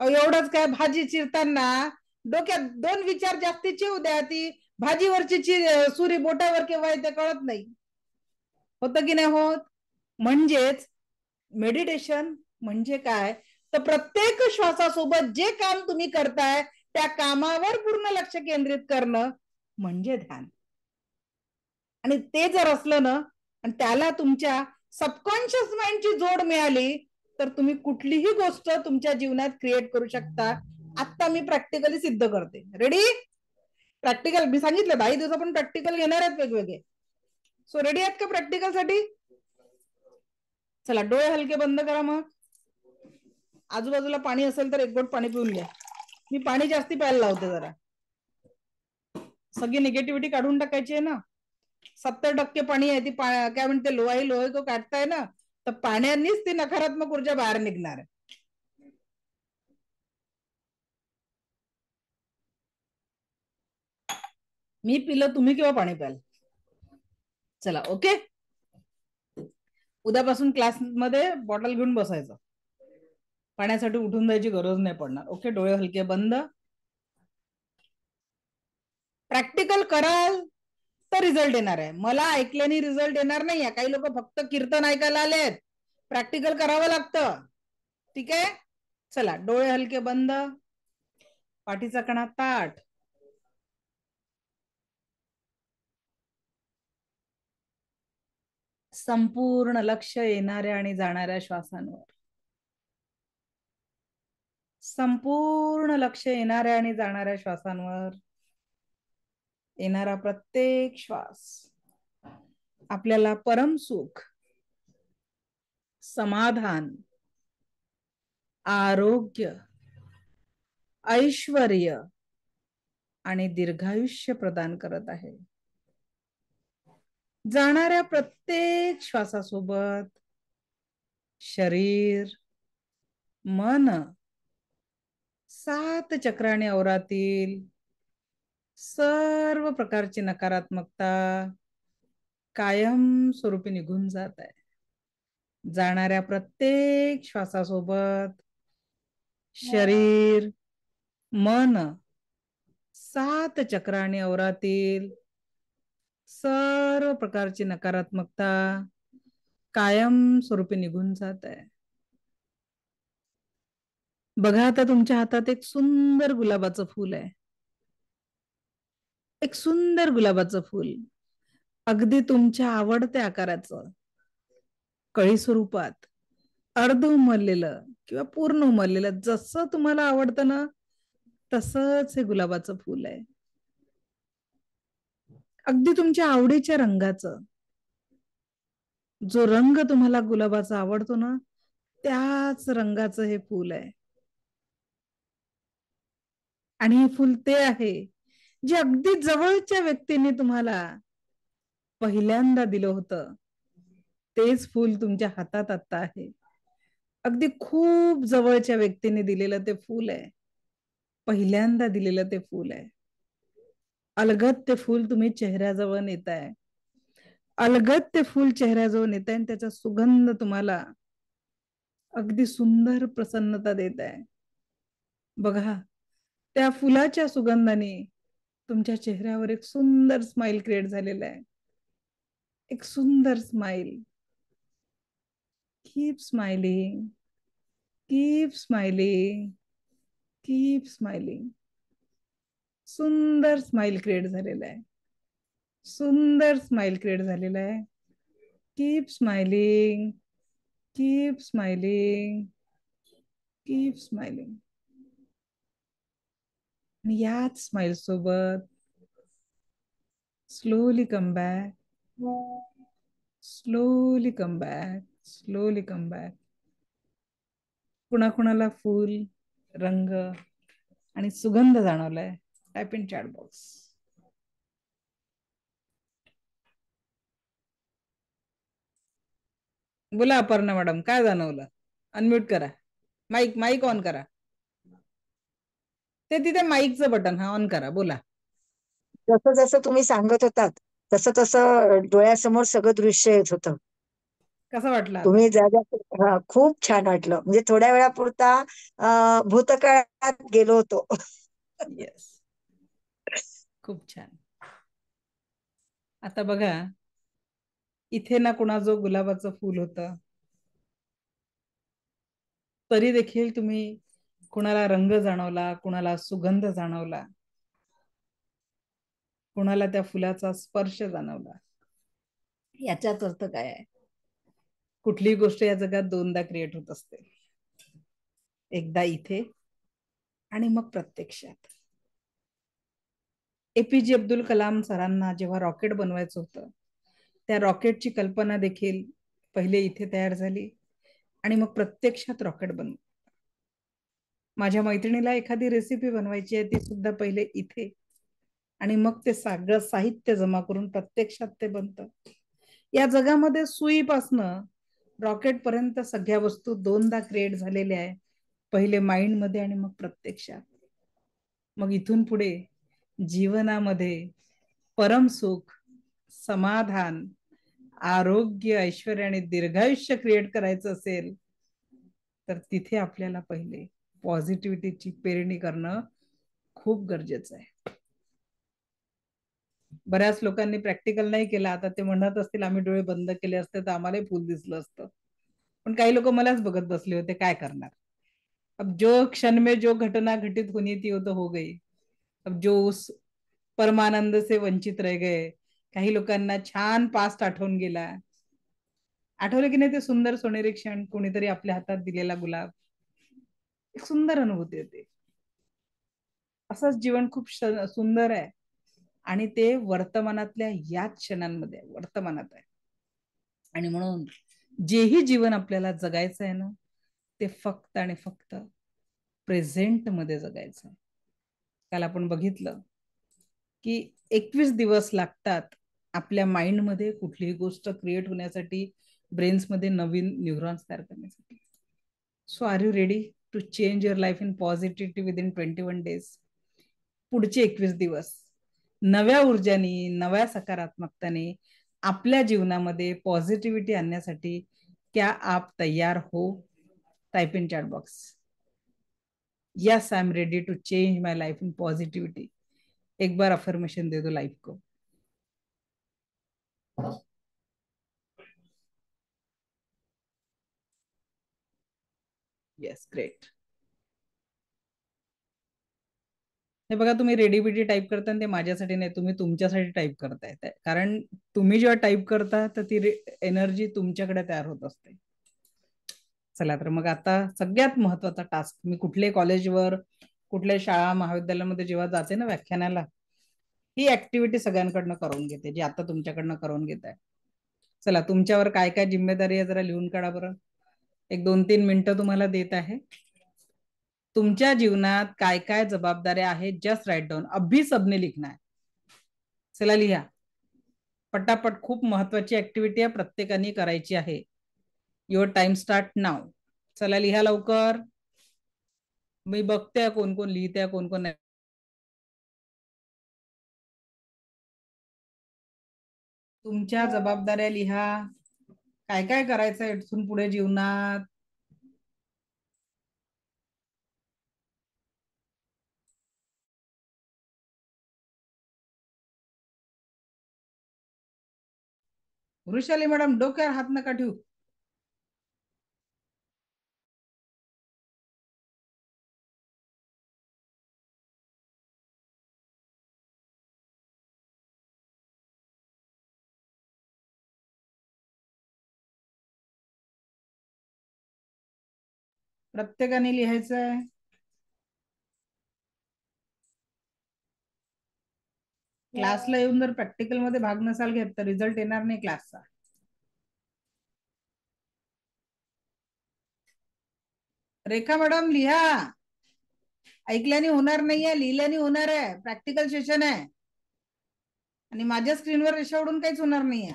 एवढंच काय, भाजी चिरताना डोक्यात 2 विचार जास्तीचे उद्या, ती भाजीवरची सुरी बोटावर केव्हा येते कळत नाही. होतं की नाही होत? म्हणजेच मेडिटेशन म्हणजे काय, तर प्रत्येक श्वासासोबत जे काम तुम्ही करताय त्या कामावर पूर्ण लक्ष केंद्रित करणं म्हणजे ध्यान. आणि ते जर असलं ना, आणि त्याला तुमच्या सबकॉन्शियस माइंडची जोड मिळाली, तर तुम्ही कुठलीही गोष्ट तुमच्या जीवनात क्रिएट करू शकता. आता मी प्रॅक्टिकली सिद्ध करते. रेडी? प्रॅक्टिकल मी सांगितलं 10 दिवस आपण प्रॅक्टिकल घेणार आहेत वेगवेगळे. सो रेडी आहेत का प्रॅक्टिकल साठी? चला डोळे हलके बंद करा. मग आजूबाजूला पाणी असेल तर 1 घोट पाणी पिऊन घ्या. मी पाणी जास्ती प्यायला लावते जरा. सगळी निगेटिव्हिटी काढून टाकायची आहे ना. 70% पाणी आहे, ती काय म्हणते लोहाई लोहे को काटताय ना, तर पाण्यानेच ती नकारात्मक ऊर्जा बाहेर निघणार आहे. मी पिलं, तुम्ही किंवा पाणी प्याल. चला ओके. उद्यापासून क्लासमध्ये बॉटल घेऊन बसायचं, पाण्यासाठी उठून जायची गरज नाही पडणार. ओके, डोळे हलके बंद. प्रॅक्टिकल कराल तर रिझल्ट येणार आहे. मला ऐकल्याने रिझल्ट येणार नाही. काही लोक फक्त कीर्तन ऐकायला आलेत, प्रॅक्टिकल करावं लागतं. ठीक आहे, चला डोळे हलके बंद, पाठीचा कणा ताठ. संपूर्ण लक्ष येणाऱ्या आणि जाणाऱ्या श्वासांवर. संपूर्ण लक्ष येणाऱ्या आणि जाणाऱ्या श्वासांवर. येणारा प्रत्येक श्वास आपल्याला परम सुख, समाधान, आरोग्य, ऐश्वर्य आणि दीर्घायुष्य प्रदान करत आहे. जाणाऱ्या प्रत्येक श्वासासोबत शरीर, मन, 7 चक्राने औरातील सर्व प्रकारची नकारात्मकता कायम स्वरूपी निघून जात आहे. जाणाऱ्या प्रत्येक श्वासासोबत शरीर, मन, 7 चक्र आणि अवरातील सर्व प्रकारची नकारात्मकता कायम स्वरूपी निघून जात आहे. बघा आता तुमच्या हातात एक सुंदर गुलाबाचं फूल आहे. एक सुंदर गुलाबाचं फूल, अगदी तुमच्या आवडत्या आकाराचं, कळी स्वरूपात, अर्ध उमललेलं किंवा पूर्ण उमललेलं, जसं तुम्हाला आवडतं ना तसंच हे गुलाबाचं फूल आहे. अगदी तुमच्या आवडीच्या रंगाचं, जो रंग तुम्हाला गुलाबाचा आवडतो ना त्याच रंगाचं हे फूल आहे. आणि हे फुल ते आहे जे अगदी जवळच्या व्यक्तीने तुम्हाला पहिल्यांदा दिलं होतं. तेच फूल तुमच्या हातात आता आहे. अगदी खूप जवळच्या व्यक्तीने दिलेलं ते फूल आहे. पहिल्यांदा दिलेलं ते फूल आहे. अलगद ते फूल तुम्ही चेहऱ्याजवळ नेताय. अलगद ते फूल चेहऱ्याजवळ नेताय आणि त्याचा सुगंध तुम्हाला अगदी सुंदर प्रसन्नता देत आहे. बघा, त्या फुलाच्या सुगंधाने तुमच्या चेहऱ्यावर एक सुंदर स्माइल क्रिएट झालेला आहे. एक सुंदर smile. Keep smiling, keep smiling, keep smiling. सुंदर स्माइल क्रिएट झालेला आहे. सुंदर स्माइल क्रिएट झालेला आहे. Keep smiling, keep smiling, keep smiling. आणि याच स्माइल सोबत slowly come back, slowly come back, slowly come back. कुणाकुणाला फूल, रंग आणि सुगंध जाणवलाय? Type in chat box. बोला अपर्णा मॅडम, काय जाणवलं? अनम्यूट करा. माईक माईक ऑन करा. ते तिथे माईकचं बटन ऑन करा. बोला. जसं जसं तुम्ही सांगत होतात तसं तसं डोळ्यासमोर सगळं दृश्य येत होतं. कसं वाटलं आता? तुम्ही खूप छान वाटलं. म्हणजे थोड्या वेळापुरता भूतकाळात गेलो होतो. येस, खूप छान. आता बघा, इथे ना कुणाजो गुलाबाचं फूल होतं, तरी देखील तुम्ही कुणाला रंग जाणवला, कुणाला सुगंध जाणवला, कुणाला त्या फुलाचा स्पर्श जाणवला. याचाच अर्थ काय आहे? कुठलीही गोष्ट या जगात दोनदा क्रिएट होत असते. एकदा इथे आणि मग प्रत्यक्षात. एपीजे अब्दुल कलाम सरांना जेव्हा रॉकेट बनवायचं होतं, त्या रॉकेटची कल्पना देखील पहिले इथे तयार झाली आणि मग प्रत्यक्षात रॉकेट बनवलं. माझ्या मैत्रिणीला एखादी रेसिपी बनवायची आहे, ती सुद्धा पहिले इथे आणि मग ते सगळं साहित्य जमा करून प्रत्यक्षात ते बनतं. या जगामध्ये सुईपासनं रॉकेट पर्यंत सगळ्या वस्तू दोनदा क्रिएट झालेल्या आहे. पहिले माइंड मध्ये आणि मग प्रत्यक्षात. मग इथून पुढे जीवनामध्ये परम सुख, समाधान, आरोग्य, ऐश्वर्य आणि दीर्घायुष्य क्रिएट करायचं असेल तर तिथे आपल्याला पहिले पॉझिटिव्हिटीची पेरणी करणं खूप गरजेचं आहे. बऱ्याच लोकांनी प्रॅक्टिकल नाही केलं. आता ते म्हणत असतील आम्ही डोळे बंद केले असते तर आम्हालाही फुल दिसलं असतं. पण काही लोक मलाच बघत बसले होते, काय करणार. अब जो क्षण में जो घटना घटित होनी थी वो तो हो गई. अब जो उस परमानंद से वंचित रह गए. काही लोकांना छान पास्ट आठवून गेला. आठवलं की नाही ते सुंदर सोनेरी क्षण, कोणीतरी आपल्या हातात दिलेला गुलाब. एक सुंदर अनुभूती होते. असंच जीवन खूप सुंदर आहे आणि ते वर्तमानातल्या याच क्षणांमध्ये वर्तमानात आहे. आणि म्हणून जेही जीवन आपल्याला जगायचं आहे ना, ते फक्त आणि फक्त प्रेझेंट मध्ये जगायचं आहे. काल आपण बघितलं की 21 दिवस लागतात आपल्या माइंड मध्ये कुठलीही गोष्ट क्रिएट होण्यासाठी, ब्रेन्स मध्ये नवीन न्यूरॉन्स तयार करण्यासाठी. So are you ready to change your life in positivity within 21 days? पुढचे 21 दिवस नव्या ऊर्जानी, नव्या सकारात्मकताने आपल्या जीवनामध्ये पॉझिटिव्हिटी आणण्यासाठी क्या आप तैयार हो? Type in chat box. Yes I am ready to change my life in positivity. एक बार अफर्मेशन दे दो लाइफ को। Yes great. हे बघा, तुम्ही रेडिबिटी टाईप करता ते माझ्यासाठी नाही, तुम्ही तुमच्यासाठी टाईप करताय, कारण तुम्ही जेव्हा टाईप करता तर ती एनर्जी तुमच्याकडे तयार होत असते। चला तर मग आता सगळ्यात महत्वाचा टास्क, मी कुठल्याही कॉलेजवर कुठल्या शाळा महाविद्यालयामध्ये जेव्हा जाते ना व्याख्यानाला, ही ऍक्टिव्हिटी सगळ्यांकडनं करून घेते, जी आता तुमच्याकडनं करून घेत आहे। चला, तुमच्यावर काय काय जिम्मेदारी आहे जरा लिहून काढा बरं। एक 2-3 मिनिटं तुम्हाला देत आहे। तुमच्या जीवनात काय काय जबाबदाऱ्या आहेत, जस्ट राईट डाऊन, अभी सबने लिखना है। चला लिहा पटापट, खूप महत्वाची ऍक्टिव्हिटी आहे, प्रत्येकाने करायची आहे। युअर टाइम स्टार्ट नाव। चला लिहा लवकर, मी बघते कोण कोण लिहिते कोण कोण नाही। तुमच्या जबाबदाऱ्या लिहा, काय काय करायचं इथून पुढे जीवनात। वृषाली मॅडम डोक्यावर हात नका ठेवू। प्रत्येकाने लिहायचं आहे। क्लासला येऊन जर प्रॅक्टिकल मध्ये भाग नसाल घेत तर रिझल्ट येणार नाही क्लासचा। रेखा मॅडम लिहा, ऐकल्याने होणार नाहीये, लिहिल्याने होणार आहे। प्रॅक्टिकल सेशन आहे आणि माझ्या स्क्रीनवर रेषा उडून काहीच होणार नाहीये।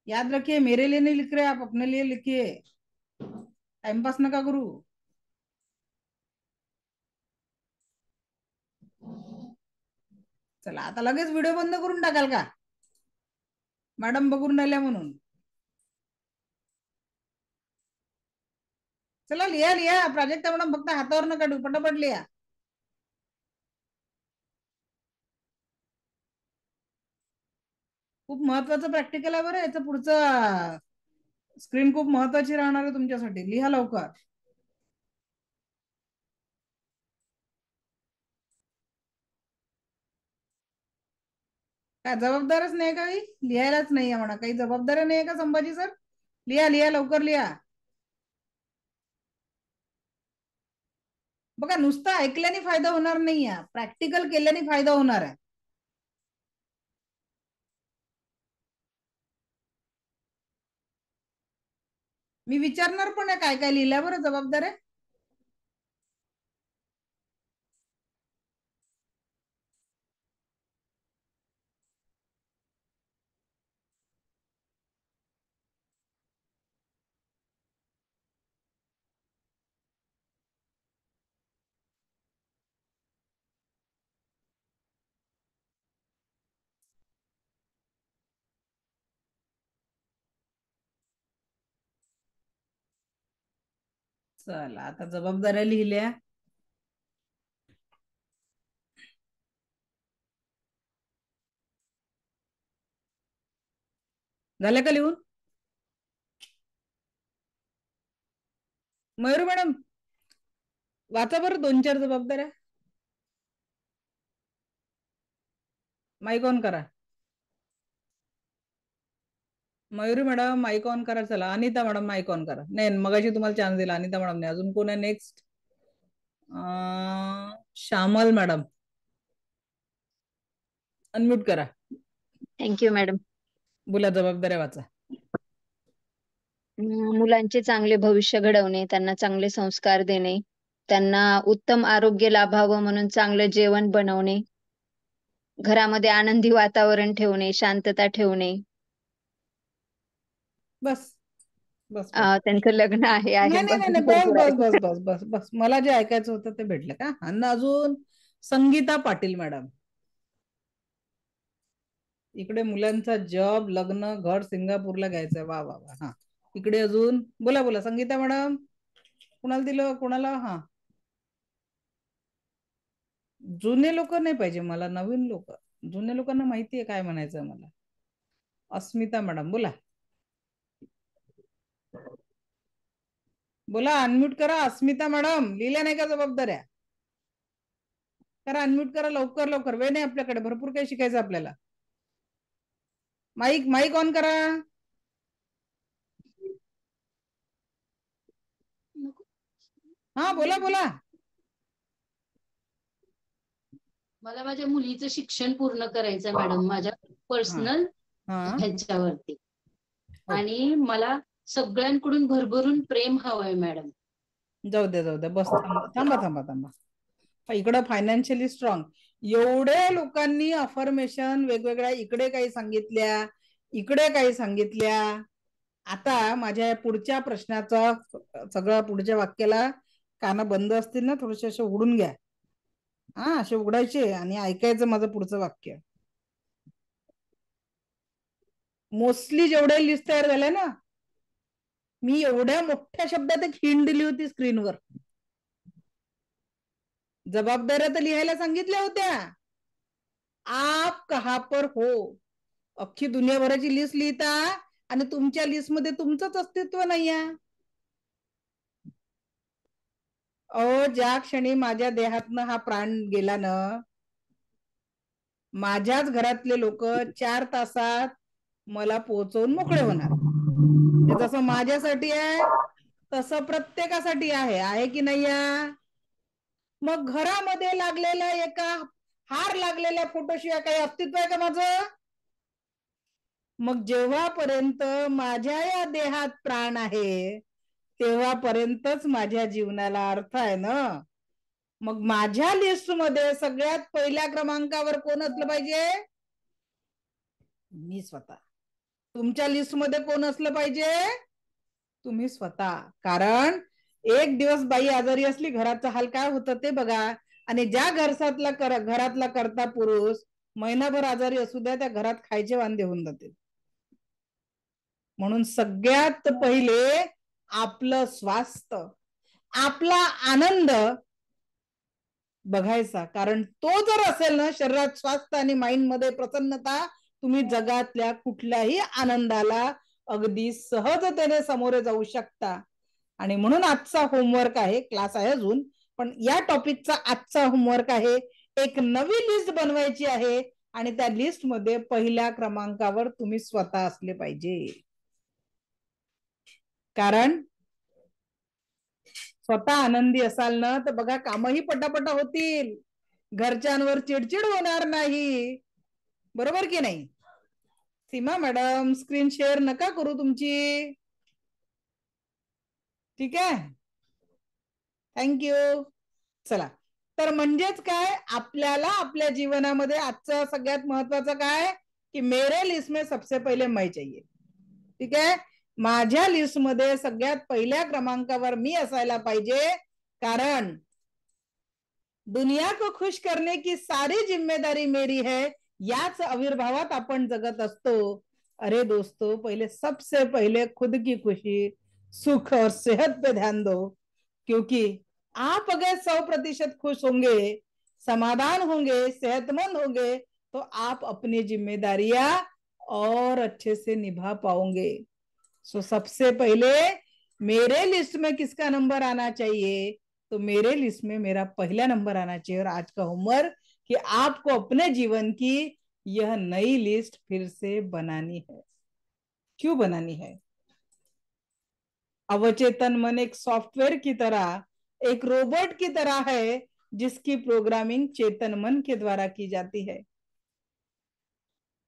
याद रखिए, मेरे लिए नहीं लिख रहे आप, अपने लिए लिखिए, टाइम पास नका करू। चला आता लगेच व्हिडिओ बंद करून टाकाल का मॅडम बघून राहिल्या म्हणून? चला लिहा लिहा, प्राजक्ता मॅडम फक्त हातावर नका काढू, पटापट लिहा। खूप महत्वाचं प्रॅक्टिकल आहे बरं, याचं पुढचं स्क्रीन खूप महत्वाची राहणार आहे तुमच्यासाठी। लिहा लवकर। काय जबाबदारच नाही काही, लिहायलाच नाहीये म्हणा, काही जबाबदारी नाही का संभाजी सर? लिहा लिहा लवकर लिहा। बघा, नुसतं ऐकल्याने फायदा होणार नाहीये, प्रॅक्टिकल केल्याने फायदा होणार आहे। मी विचारणार पण आहे काय काय लिहिल्या बरं जबाबदाऱ्या। चला आता जबाबदाऱ्या लिहिल्या, झाल्या का लिहून? मयूर मॅडम वाचा बरं 2-4 जबाबदाऱ्या। माईक ऑन करा। मयुरी मॅडम माईक ऑन करा। चला अनिता मॅडम माईक ऑन करा। नाही मगाशी तुम्हाला चान्स दिला अनिता मॅडम ने, अजून कोण आहे नेक्स्ट? श्यामल मॅडम अनम्यूट करा। Thank you madam. बोला जबाबदाऱ्या वाचा। मुलांचे चांगले भविष्य घडवणे, त्यांना चांगले संस्कार देणे, त्यांना उत्तम आरोग्य लाभावं म्हणून चांगलं जेवण बनवणे, घरामध्ये आनंदी वातावरण ठेवणे, शांतता ठेवणे। बस बस बस। त्यांचं लग्न आहे नाही नाही नाही बस भरपूर बस आहे. बस बस बस बस, मला जे ऐकायचं होतं ते भेटलं का? आणि अजून संगीता पाटील मॅडम, इकडे मुलांचा जॉब, लग्न, घर सिंगापूरला घ्यायचंय. वा वा वा. हा, इकडे अजून बोला बोला संगीता मॅडम. कुणाला दिलं, कुणाला? हा, जुने लोक नाही पाहिजे मला, नवीन लोक. जुने लोकांना माहितीये काय म्हणायचं मला. अस्मिता मॅडम बोला. बोला, अनम्यूट करा. अस्मिता मॅडम लिहिल्या नाही का जबाबदाऱ्या? करा, अनम्यूट करा लवकर लवकर. वेळ नाही आपल्याकडे, भरपूर काही शिकायचं आपल्याला. माईक माईक ऑन करा. हा बोला बोला. मला माझ्या मुलीचं शिक्षण पूर्ण करायचं मॅडम, माझ्या पर्सनल ह्याच्यावरती. आणि मला सगळ्यांकडून भरभरून प्रेम हवंय मॅडम. जाऊ द्या जाऊ द्या, बस थांबा थांबा थांबा थांबा. इकडं फायनान्शियली स्ट्रॉंग एवढे लोकांनी अफर्मेशन वेगवेगळ्या इकडे काही सांगितल्या, इकडे काही सांगितल्या. आता माझ्या पुढच्या प्रश्नाचा सगळं पुढच्या वाक्याला कान बंद असतील ना, थोडेसे असे उघडून घ्या. हा, असे उघडायचे आणि ऐकायचं माझं पुढचं वाक्य. मोस्टली जेवढे लिस्ट तयार झाल्या ना, मी एवढ्या मोठ्या शब्दात एक हिंट दिली होती स्क्रीनवर. जबाबदाऱ्या तर लिहायला सांगितल्या होत्या. आप कहा पर हो, अख्खी दुनियाभराची लिस्ट लिहिता आणि तुमच्या लिस्ट मध्ये तुमचंच अस्तित्व नाहीये. ज्या क्षणी माझ्या देहातनं हा प्राण गेला ना, माझ्याच घरातले लोक 4 तासात मला पोहोचवून मोकळे होणार. हे जसं माझ्यासाठी आहे तसं प्रत्येकासाठी आहे की नाही? मग घरामध्ये लागलेल्या एका हार लागलेल्या फोटोशिवाय काही अस्तित्व आहे का माझं? मग जेव्हापर्यंत माझ्या या देहात प्राण आहे तेव्हापर्यंतच माझ्या जीवनाला अर्थ आहे ना. मग माझ्या लिस्ट मध्ये सगळ्यात पहिल्या क्रमांकावर कोण असलं पाहिजे? मी स्वतः. तुमच्या लिस्ट मध्ये कोण असलं पाहिजे? तुम्ही स्वतः. कारण एक दिवस बाई आजारी असली, घराचा हाल काय होतं ते बघा. आणि ज्या घरातला करता पुरुष महिनाभर आजारी असू द्या, त्या घरात खायचे वांदे होऊन जाते. म्हणून सगळ्यात पहिले आपलं स्वास्थ्य, आपला आनंद बघायचा. कारण तो जर असेल ना, शरीरात स्वास्थ्य आणि माइंड मध्ये प्रसन्नता, तुम्ही जगातल्या कुठल्याही आनंदाला अगदी सहजतेने सामोरे जाऊ शकता. आणि म्हणून आजचा होमवर्क आहे, क्लास आहे अजून, पण या टॉपिकचा आजचा होमवर्क आहे, एक नवी लिस्ट बनवायची आहे आणि त्या लिस्ट मध्ये पहिल्या क्रमांकावर तुम्ही स्वतः असले पाहिजे. कारण स्वतः आनंदी असाल ना तर बघा कामही पटापटा होतील, घरच्यांवर चिडचिड होणार नाही. बरोबर की नाही? सीमा मॅडम स्क्रीन शेअर नका करू तुमची. ठीक आहे, थँक्यू. चला, तर म्हणजेच काय, आपल्याला आपल्या जीवनामध्ये आजचं सगळ्यात महत्वाचं काय की मेरे लिस्ट में सबसे पहिले मैं चाहिए. ठीक आहे, माझ्या लिस्ट मध्ये सगळ्यात पहिल्या क्रमांकावर मी असायला पाहिजे. कारण दुनिया को खुश करने की सारी जिम्मेदारी मेरी है, याच अविर्भावात आपण जगत असतो. अरे दोस्तों, पहले सबसे पहले खुद की खुशी, सुख और सेहत पे ध्यान दो. क्योंकि आप अगर 100% खुश होंगे, समाधान होंगे, सेहतमंद होंगे, तो आप अपनी जिम्मेदारियां और अच्छे से निभा पाओगे. सो सबसे पहले मेरे लिस्ट में किसका नंबर आना चाहिए? तो मेरे लिस्ट में मेरा पहला नंबर आना चाहिए. और आज का होमवर्क कि आपको अपने जीवन की यह नई लिस्ट फिर से बनानी है. क्यों बनानी है? अवचेतन मन एक सॉफ्टवेयर की तरह, एक रोबोट की तरह है जिसकी प्रोग्रामिंग चेतन मन के द्वारा की जाती है.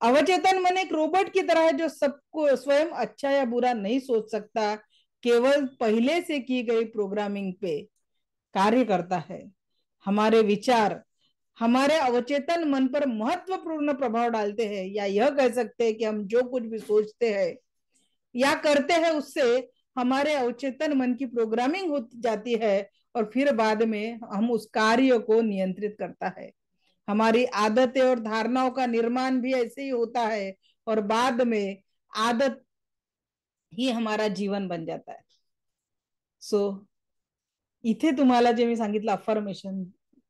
अवचेतन मन एक रोबोट की तरह है जो सबको स्वयं अच्छा या बुरा नहीं सोच सकता, केवल पहले से की गई प्रोग्रामिंग पे कार्य करता है. हमारे विचार हमारे अवचेतन मन पर महत्वपूर्ण प्रभाव डालते हैं, या यह कह सकते हैं कि हम जो कुछ भी सोचते हैं या करते हैं उससे हमारे अवचेतन मन की प्रोग्रामिंग हो जाती है और फिर बाद में हम उस कार्य को नियंत्रित करता है. हमारी आदतें और धारणाओं का निर्माण भी ऐसे ही होता है और बाद में आदत ही हमारा जीवन बन जाता है. सो इथे तुम्हाला जे मी सांगितलं अफर्मेशन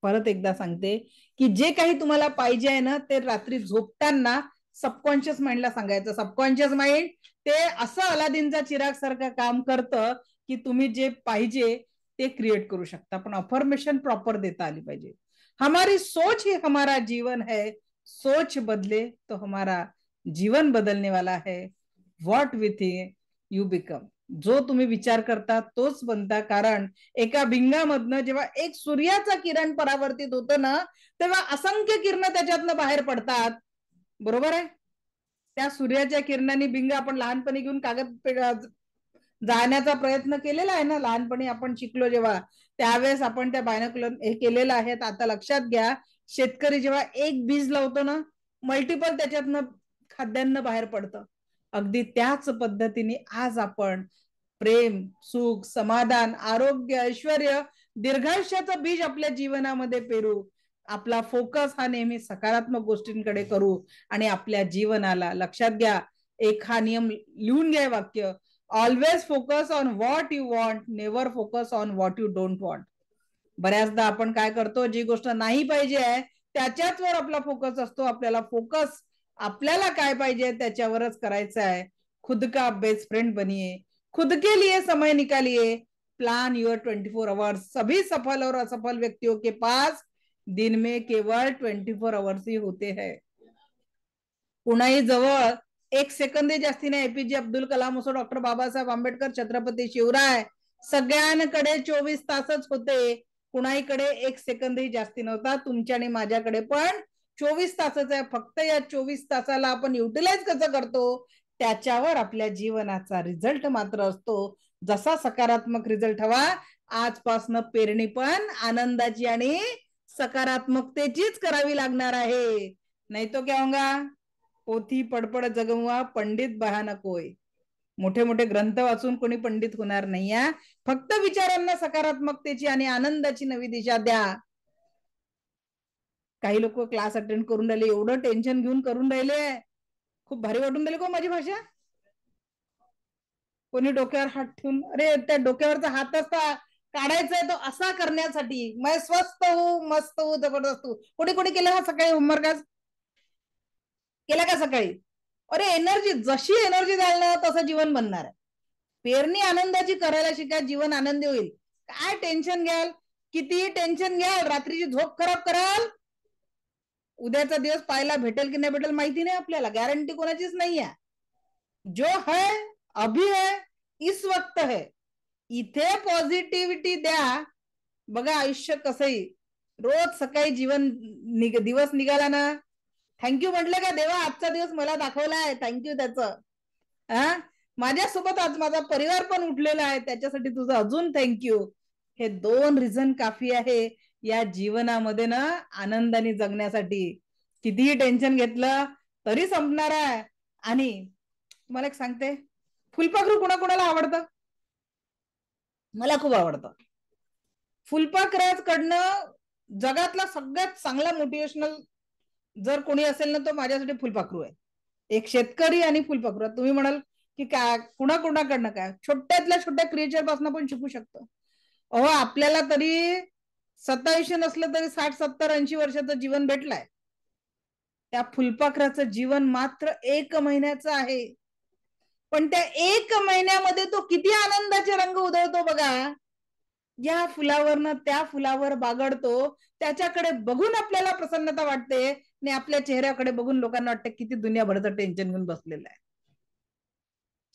परत एकदा सांगते की जे काही तुम्हाला पाहिजे आहे ना ते रात्री झोपताना सबकॉन्शियस माइंडला सांगायचं. सबकॉन्शियस माइंड ते असं अलादीनचा चिराग सारखं काम करतं की तुम्ही जे पाहिजे ते क्रिएट करू शकता, पण अफर्मेशन प्रॉपर देता आली पाहिजे. हमारी सोच ही हमारा जीवन है, सोच बदले तो हमारा जीवन बदलने वाला है. What we think you become. जो तुम्ही विचार करता तोच बनता. कारण एका भिंगामधनं जेव्हा एक सूर्याचा किरण परावर्तित होतं ना तेव्हा असंख्य किरण त्याच्यातनं बाहेर पडतात. बरोबर आहे. त्या सूर्याच्या किरणांनी भिंग आपण लहानपणी घेऊन कागद जाण्याचा प्रयत्न केलेला आहे ना. लहानपणी आपण शिकलो जेव्हा त्यावेळेस आपण त्या बायनोक्युलर हे केलेलं आहे. आता लक्षात घ्या, शेतकरी जेव्हा एक बीज लावतो ना मल्टिपल त्याच्यातनं खाद्यान्न बाहेर पडतं. अगदी त्याच पद्धतीने आज आपण प्रेम, सुख, समाधान, आरोग्य, ऐश्वर्य, दीर्घायुष्याचं बीज आपल्या जीवनामध्ये पेरू. आपला फोकस हा नेहमी सकारात्मक गोष्टींकडे करू आणि आपल्या जीवनाला, लक्षात घ्या, एक हा नियम लिहून घ्या वाक्य, always focus on what you want, never focus on what you don't want. बऱ्याचदा आपण काय करतो, जी गोष्ट नाही पाहिजे आहे त्याच्याच वर आपला फोकस असतो. आपल्याला फोकस आपल्याला काय पाहिजे त्याच्यावरच करायचं आहे. खुद का बेस्ट फ्रेंड बनिए, खुद के लिए समय निकालिए, प्लान योर 24 आवर्स. सभी सफल और असफल व्यक्तियों के पास दिन में केवळ 24 आवर्स ही होते हैं. कुणाही जवळ एक सेकंदही जास्ती नाही. एपीजे अब्दुल कलाम असो, डॉक्टर बाबासाहेब आंबेडकर, छत्रपती शिवराय, सगळ्यांकडे 24 तासच होते. कुणाहीकडे एक सेकंदही जास्ती नव्हता. तुमच्या आणि माझ्याकडे पण 24 तासच आहे. फक्त या 24 तासाला आपण युटिलाइज कसं करतो त्याच्यावर आपल्या जीवनाचा रिझल्ट मात्र असतो. जसा सकारात्मक रिझल्ट हवा, आजपासून पेरणी पण आनंदाची आणि सकारात्मकतेचीच करावी लागणार आहे. नाही तो क्या होगा, पोथी पडपड जगमुआ पंडित बहाना कोय. मोठे मोठे ग्रंथ वाचून कोणी पंडित होणार नाही. फक्त विचारांना सकारात्मकतेची आणि आनंदाची नवी दिशा द्या. काही लोक क्लास अटेंड करून राहिले, एवढं टेन्शन घेऊन करून राहिले, खूप भारी वाटून राहिले को माझी भाषा. कोणी डोक्यावर हात ठेवून, अरे त्या डोक्यावरचा हात असता काढायचा आहे तो असा करण्यासाठी, मैं स्वस्थ हूं, मस्त हूं, जबरदस्त हूं. कोणी कोणी केलं हा सकाळी होमवर्क आज केला का सकाळी? अरे एनर्जी, जशी एनर्जी द्याल ना तसं जीवन बनणार आहे. पेरणी आनंदाची करायला शिका, जीवन आनंदी होईल. काय टेन्शन घ्याल, किती टेन्शन घ्याल, रात्रीची झोप खराब कराल, उद्याचा दिवस पाहायला भेटेल की नाही भेटेल माहिती नाही आपल्याला, गॅरंटी कोणाचीच नाही आहे. जो है अभी है, इस वक्त है, इथे पॉझिटिव्हिटी द्या. बघा आयुष्य कसंही, रोज सकाळी दिवस निघाला ना, थँक्यू म्हटलं का देवा आजचा दिवस मला दाखवलाय, थँक्यू त्याचं. माझ्यासोबत आज माझा परिवार पण उठलेला आहे, त्याच्यासाठी तुझं अजून थँक्यू. हे 2 रिझन काफी आहे या जीवनामध्ये ना आनंदाने जगण्यासाठी. कितीही टेन्शन घेतलं तरी संपणार आहे. आणि मला एक सांगते, फुलपाखरू कोणाकोणाला आवडतं? मला खूप आवडतं. फुलपाखराकडनं जगातला सगळ्यात चांगला मोटिवेशनल जर कोणी असेल ना तो माझ्यासाठी फुलपाखरू आहे. एक शेतकरी आणि फुलपाखरू. तुम्ही म्हणाल की काय कुणाकुणाकडनं काय, छोट्यातल्या छोट्या क्रिएचर पासून पण शिकू शकतो. अहो आपल्याला तरी 27 नसलं तरी 60, 70, 80 वर्षाचं जीवन भेटलंय. त्या फुलपाखराचं जीवन मात्र 1 महिन्याचं आहे. पण त्या 1 महिन्यामध्ये तो किती आनंदाचे रंग उधळतो बघा. या फुलावरनं त्या फुलावर बागडतो, त्याच्याकडे बघून आपल्याला प्रसन्नता वाटते आणि आपल्या चेहऱ्याकडे बघून लोकांना वाटतं किती दुनियाभरचं टेन्शन घेऊन बसलेलं आहे.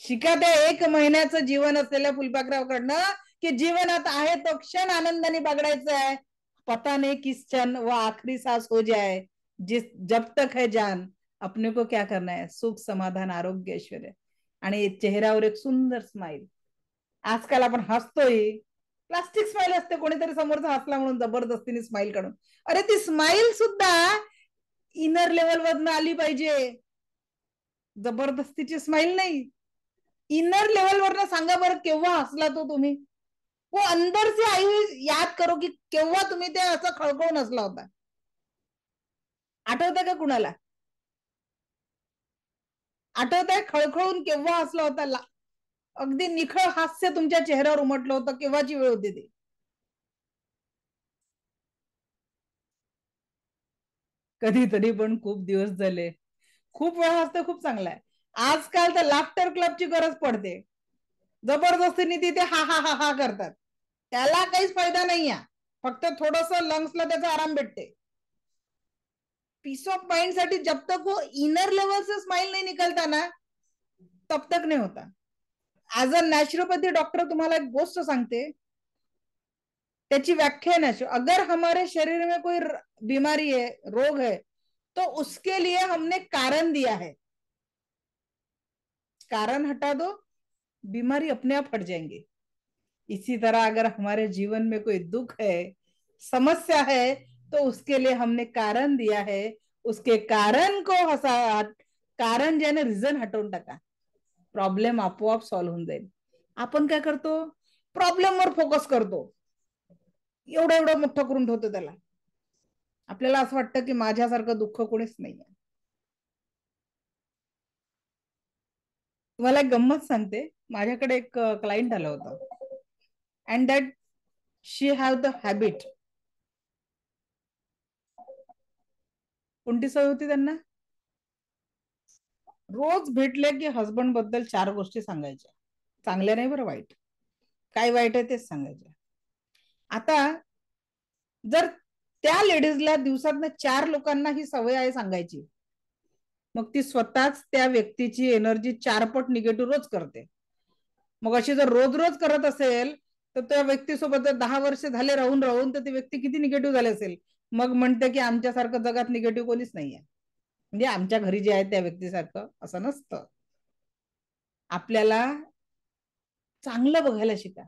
शिका त्या 1 महिन्याचं जीवन असलेल्या फुलपाखराकडनं की जीवनात आहे तो क्षण आनंदाने बागडायचा आहे. पता नहीं किस क्षण वो आखरी सांस हो जाए, जब तक है जान अपने को क्या करना है, सुख, समाधान, आरोग्य, ऐश्वर्य आणि चेहऱ्यावर एक सुंदर स्माइल. आजकाल आपण हसतोय, प्लास्टिक स्माइल असते, कोणीतरी समोरचा हसला म्हणून जबरदस्तीने स्माइल काढून. अरे ती स्माइल सुद्धा इनर लेवल वरनं आली पाहिजे, जबरदस्तीची स्माइल नाही. इनर लेवल वरनं सांगा बरं केव्हा हसला तो तुम्ही. वो अंदर से आई हुई याद करो की केव्हा तुम्ही ते असं खळखळून हसला होता. आठवतंय का कुणाला? आठवतंय खळखळून केव्हा हसला होता? अगदी निखळ हास्य तुमच्या चेहऱ्यावर उमटलं होतं, केव्हाची वेळ होती ती? कधीतरी पण खूप दिवस झाले. खूप वेळा हसतं, खूप चांगलं आहे. आजकाल तर लाफ्टर क्लबची गरज पडते. जबरदस्तीने तिथे हा हा हा हा करतात, त्याला काहीच फायदा नाही आहे. फक्त थोडस लंग्सला त्याचा आराम भेटते. पीस ऑफ माइंड साठी जब तक वो इनर लेवल से स्माइल नहीं निकलता ना, तब तक नहीं होता. ऍज अ नॅचरोपॅथी डॉक्टर तुम्हाला एक गोष्ट सांगते, त्याची व्याख्या है अगर हमारे शरीर में कोई बीमारी है, रोग है, तो उसके लिए हमने कारण दिया है. कारण हटा दो, बीमारी अपने आप हट जाएंगे. इसी तरह अगर हमारे जीवन में कोई दुख है, समस्या है, तो उसके लिए हमने कारण दिया है. उसके कारण को कारण ज्याने रिझन हटवून टाका, प्रॉब्लेम आपोआप सॉल्व्ह होऊन जाईल. आपण काय करतो? प्रॉब्लेमवर फोकस करतो, एवढं एवढं मोठं करून ठेवतो त्याला. आपल्याला असं वाटतं की माझ्यासारखं दुःख कोणीच नाहीये. तुम्हाला एक गंमत सांगते. माझ्याकडे एक क्लायंट आलं होतं, and that she have the habit. कोणती सवय होती त्यांना? रोज भेटले की हस्बंड बद्दल 4 गोष्टी सांगायच्या. चांगल्या नाही बरं, वाईट. काय वाईट आहे तेच सांगायच्या. आता जर त्या लेडीजला दिवसातनं 4 लोकांना ही सवय आहे सांगायची, मग ती स्वतःच त्या व्यक्तीची एनर्जी 4 पट निगेटिव्ह रोज करते. मग अशी जर रोज रोज करत असेल तर त्या व्यक्तीसोबत 10 वर्ष झाले राहून राहून तर ती व्यक्ती किती निगेटिव्ह झाली असेल. मग म्हणते की आमच्यासारखं जगात निगेटिव्ह कोणीच नाहीये. म्हणजे आमच्या घरी जे आहे त्या व्यक्तीसारखं असं नसतं. आपल्याला चांगलं बघायला शिका.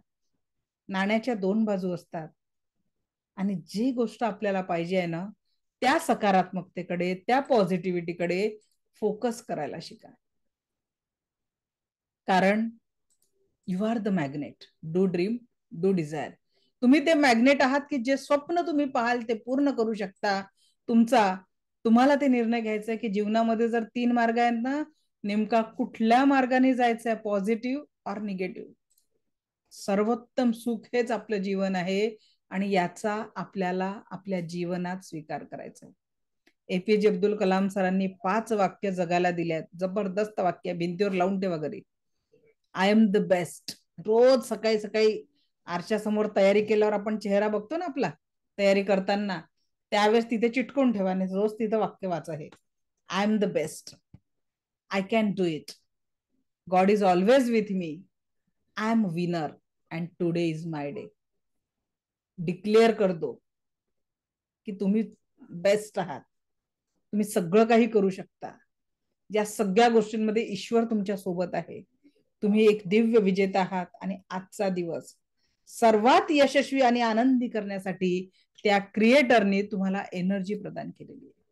नाण्याच्या 2 बाजू असतात, आणि जी गोष्ट आपल्याला पाहिजे आहे ना, त्या सकारात्मकतेकडे, त्या पॉझिटिव्हिटीकडे फोकस करायला शिका. कारण you are the magnet. Do dream, do desire. तुम्ही ते मॅग्नेट आहात की जे स्वप्न तुम्ही पाहाल ते पूर्ण करू शकता. तुम्हाला ते निर्णय घ्यायचा आहे की जीवनामध्ये जर 3 मार्ग आहेत ना, नेमका कुठल्या मार्गाने जायचंय, पॉझिटिव्ह और निगेटिव्ह. सर्वोत्तम सुख हेच आपलं जीवन आहे, आणि याचा आपल्याला आपल्या जीवनात स्वीकार करायचा. एपीजे अब्दुल कलाम सरांनी 5 वाक्य जगाला दिले आहेत. जबरदस्त वाक्य, भिंतीवर लावून ठेवा घरी. I am the best. रोज सकाळी सकाळी आरशासमोर तयारी केल्यावर आपण चेहरा बघतो ना आपला, तयारी करताना, त्यावेळेस तिथे चिटकून ठेवा आणि रोज तिथं वाक्य वाचा हे, I am the best, I can do it, God is always with me, I am winner and today is my day. Declare कर दो की तुम्ही बेस्ट आहात, तुम्ही सगळं काही करू शकता. या सगळ्या गोष्टींमध्ये ईश्वर तुमच्या सोबत आहे. तुम्ही एक दिव्य विजेता आहात, आणि आजचा दिवस सर्वात यशस्वी आणि आनंदी करण्यासाठी त्या क्रिएटरने तुम्हाला एनर्जी प्रदान केलेली आहे.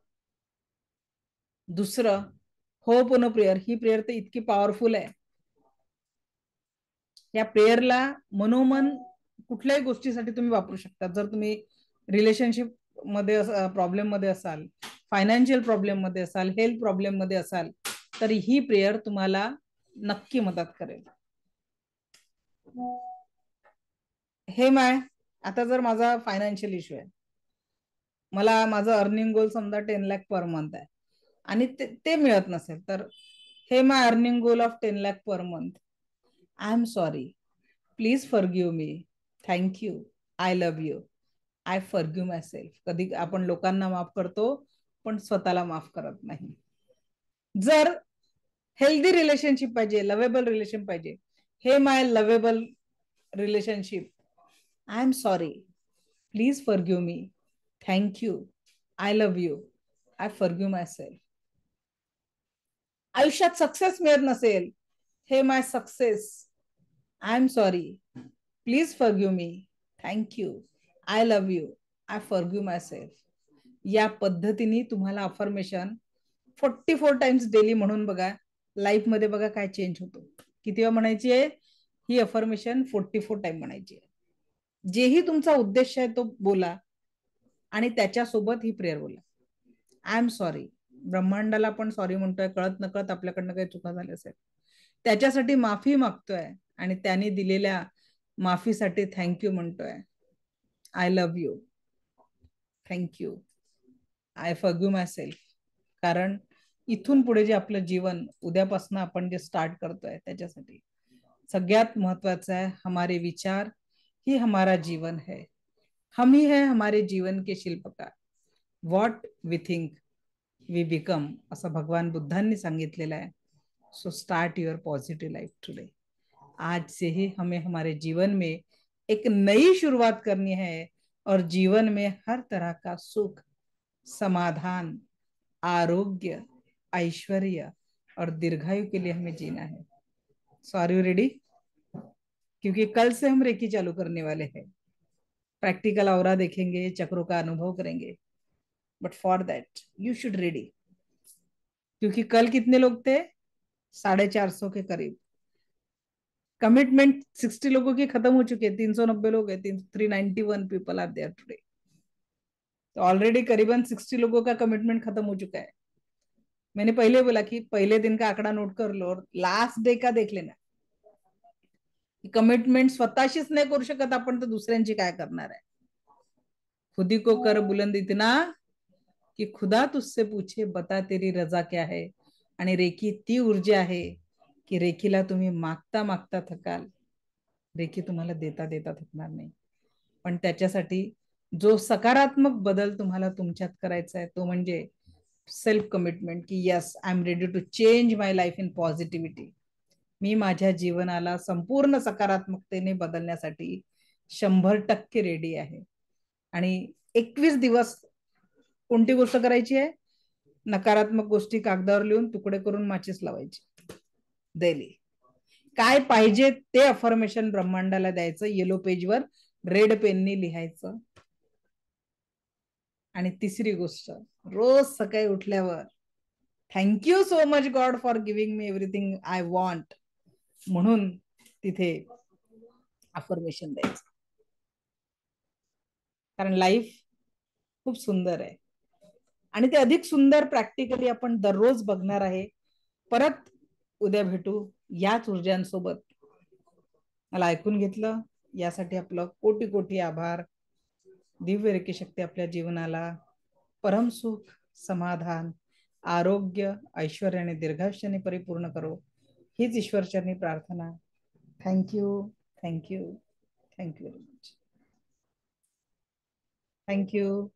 दुसरं, hope on prayer. He prayer तर इतकी पॉवरफुल आहे. या प्रेयरला मनोमन कुठल्याही गोष्टीसाठी तुम्ही वापरू शकता. जर तुम्ही रिलेशनशिप मध्ये प्रॉब्लेम मध्ये असाल, फायनान्शियल प्रॉब्लेम मध्ये असाल, हेल्थ प्रॉब्लेम मध्ये असाल, तर ही प्रेयर तुम्हाला नक्की मदत करेल. हे माय, आता जर माझा फायनान्शियल इश्यू आहे, मला माझं अर्निंग गोल समजा 10 लाख पर मंथ आहे, आणि ते मिळत नसेल, तर हे my earning goal of 10 lakh per month. I am sorry, please forgive me, thank you, I love you, I forgive myself. कधी आपण लोकांना माफ करतो पण स्वतःला माफ करत नाही. जर हेल्दी रिलेशनशिप पाहिजे, लवेबल रिलेशन पाहिजे, हे my lovable relationship, I am sorry, please forgive me, thank you, I love you, I forgive myself. आयुष्यात सक्सेस मिळत नसेल, हे my success, I am sorry, please forgive me, thank you, I love you, I forgive myself. या पद्धतीने तुम्हाला affirmation 44 times daily म्हणून बघा. Life मध्ये बघा काय चेंज होतो. किती वेळा म्हणायची आहे ही अफर्मेशन? 44 टाइम म्हणायची आहे. जेही तुमचा उद्देश आहे तो बोला, आणि त्याच्यासोबत ही प्रेयर बोला. I am sorry. ब्रह्मांडाला पण सॉरी म्हणतोय, कळत नकळत आपल्याकडनं काही चुका झाल्या असेल त्याच्यासाठी माफी मागतोय आणि त्याने दिलेल्या माफीसाठी थँक्यू म्हणतोय. I love you, thank you, I forgive my self. कारण इथून पुढे जे आपलं जीवन उद्यापासून आपण जे स्टार्ट करतोय त्याच्यासाठी सगळ्यात महत्वाचं आहे हमारे विचार ही हमारा जीवन है. हम ही है हमारे जीवन के शिल्पकार. What we think we become, असं भगवान बुद्धांनी सांगितलेलं आहे. So start your positive life today. आज से ही हमें हमारे जीवन में एक नई शुरुआत करनी है और जीवन में हर तरह का सुख, समाधान, आरोग्य, ऐश्वर्य और दीर्घायु के लिए हमें जीना है. So are you ready? क्योंकि कल से हम रेकी चालू करने वाले हैं. प्रैक्टिकल औरा देखेंगे, चक्रों का अनुभव करेंगे. But for that you should ready. क्योंकि कल कितने लोग थे? 450 के करीब. कमिटमेंट 60 लोगों की खत्म हो चुकी है. 390 लोग हैं. 391 पीपल आर देयर टुडे. तो ऑलरेडी करीबन 60 लोगों का कमिटमेंट खत्म हो चुका है. मैंने पहले बोला कि पहले दिन का आंकड़ा नोट कर लो और लास्ट डे का देख लेना. कमिटमेंट स्वतःशीच नाही करू शकत आपण तर दुसऱ्यांची काय करणार आहे. खुदी को कर बुलंद इतना कि खुदा तुझसे पूछे बता तेरी रजा क्या है. आणि रेकी ती ऊर्जा आहे की रेकीला तुम्ही मागता मागता थकाल, रेकी तुम्हाला देता देता थकणार नाही. पण त्याच्यासाठी जो सकारात्मक बदल तुम्हाला तुमच्यात करायचा आहे तो म्हणजे सेल्फ कमिटमेंट की yes I am ready to change my life in positivity. मी माझ्या जीवनाला संपूर्ण सकारात्मकतेने बदलण्यासाठी 100% रेडी आहे. आणि 21 दिवस कोणती गोष्ट करायची आहे? नकारात्मक गोष्टी कागदावर लिहून तुकडे करून माचीस लावायची डेली. काय पाहिजे ते अफर्मेशन ब्रह्मांडाला द्यायचं, येलो पेजवर रेड पेननी लिहायचं. आणि तिसरी गोष्ट, रोज सकाळी उठल्यावर thank you so much God for giving me everything I want म्हणून तिथे अफर्मेशन द्यायचं. कारण लाईफ खूप सुंदर आहे आणि ते अधिक सुंदर प्रॅक्टिकली आपण दररोज बघणार आहे. परत उद्या भेटू याच ऊर्जांसोबत. मला ऐकून घेतलं यासाठी आपलं कोटी कोटी आभार. दिव्य रेकी शक्ती आपल्या जीवनाला परम सुख, समाधान, आरोग्य, ऐश्वर्य आणि दीर्घायुष्याने परिपूर्ण करो हीच ईश्वरचरणी प्रार्थना. Thank you, thank you, thank you very much. Thank you.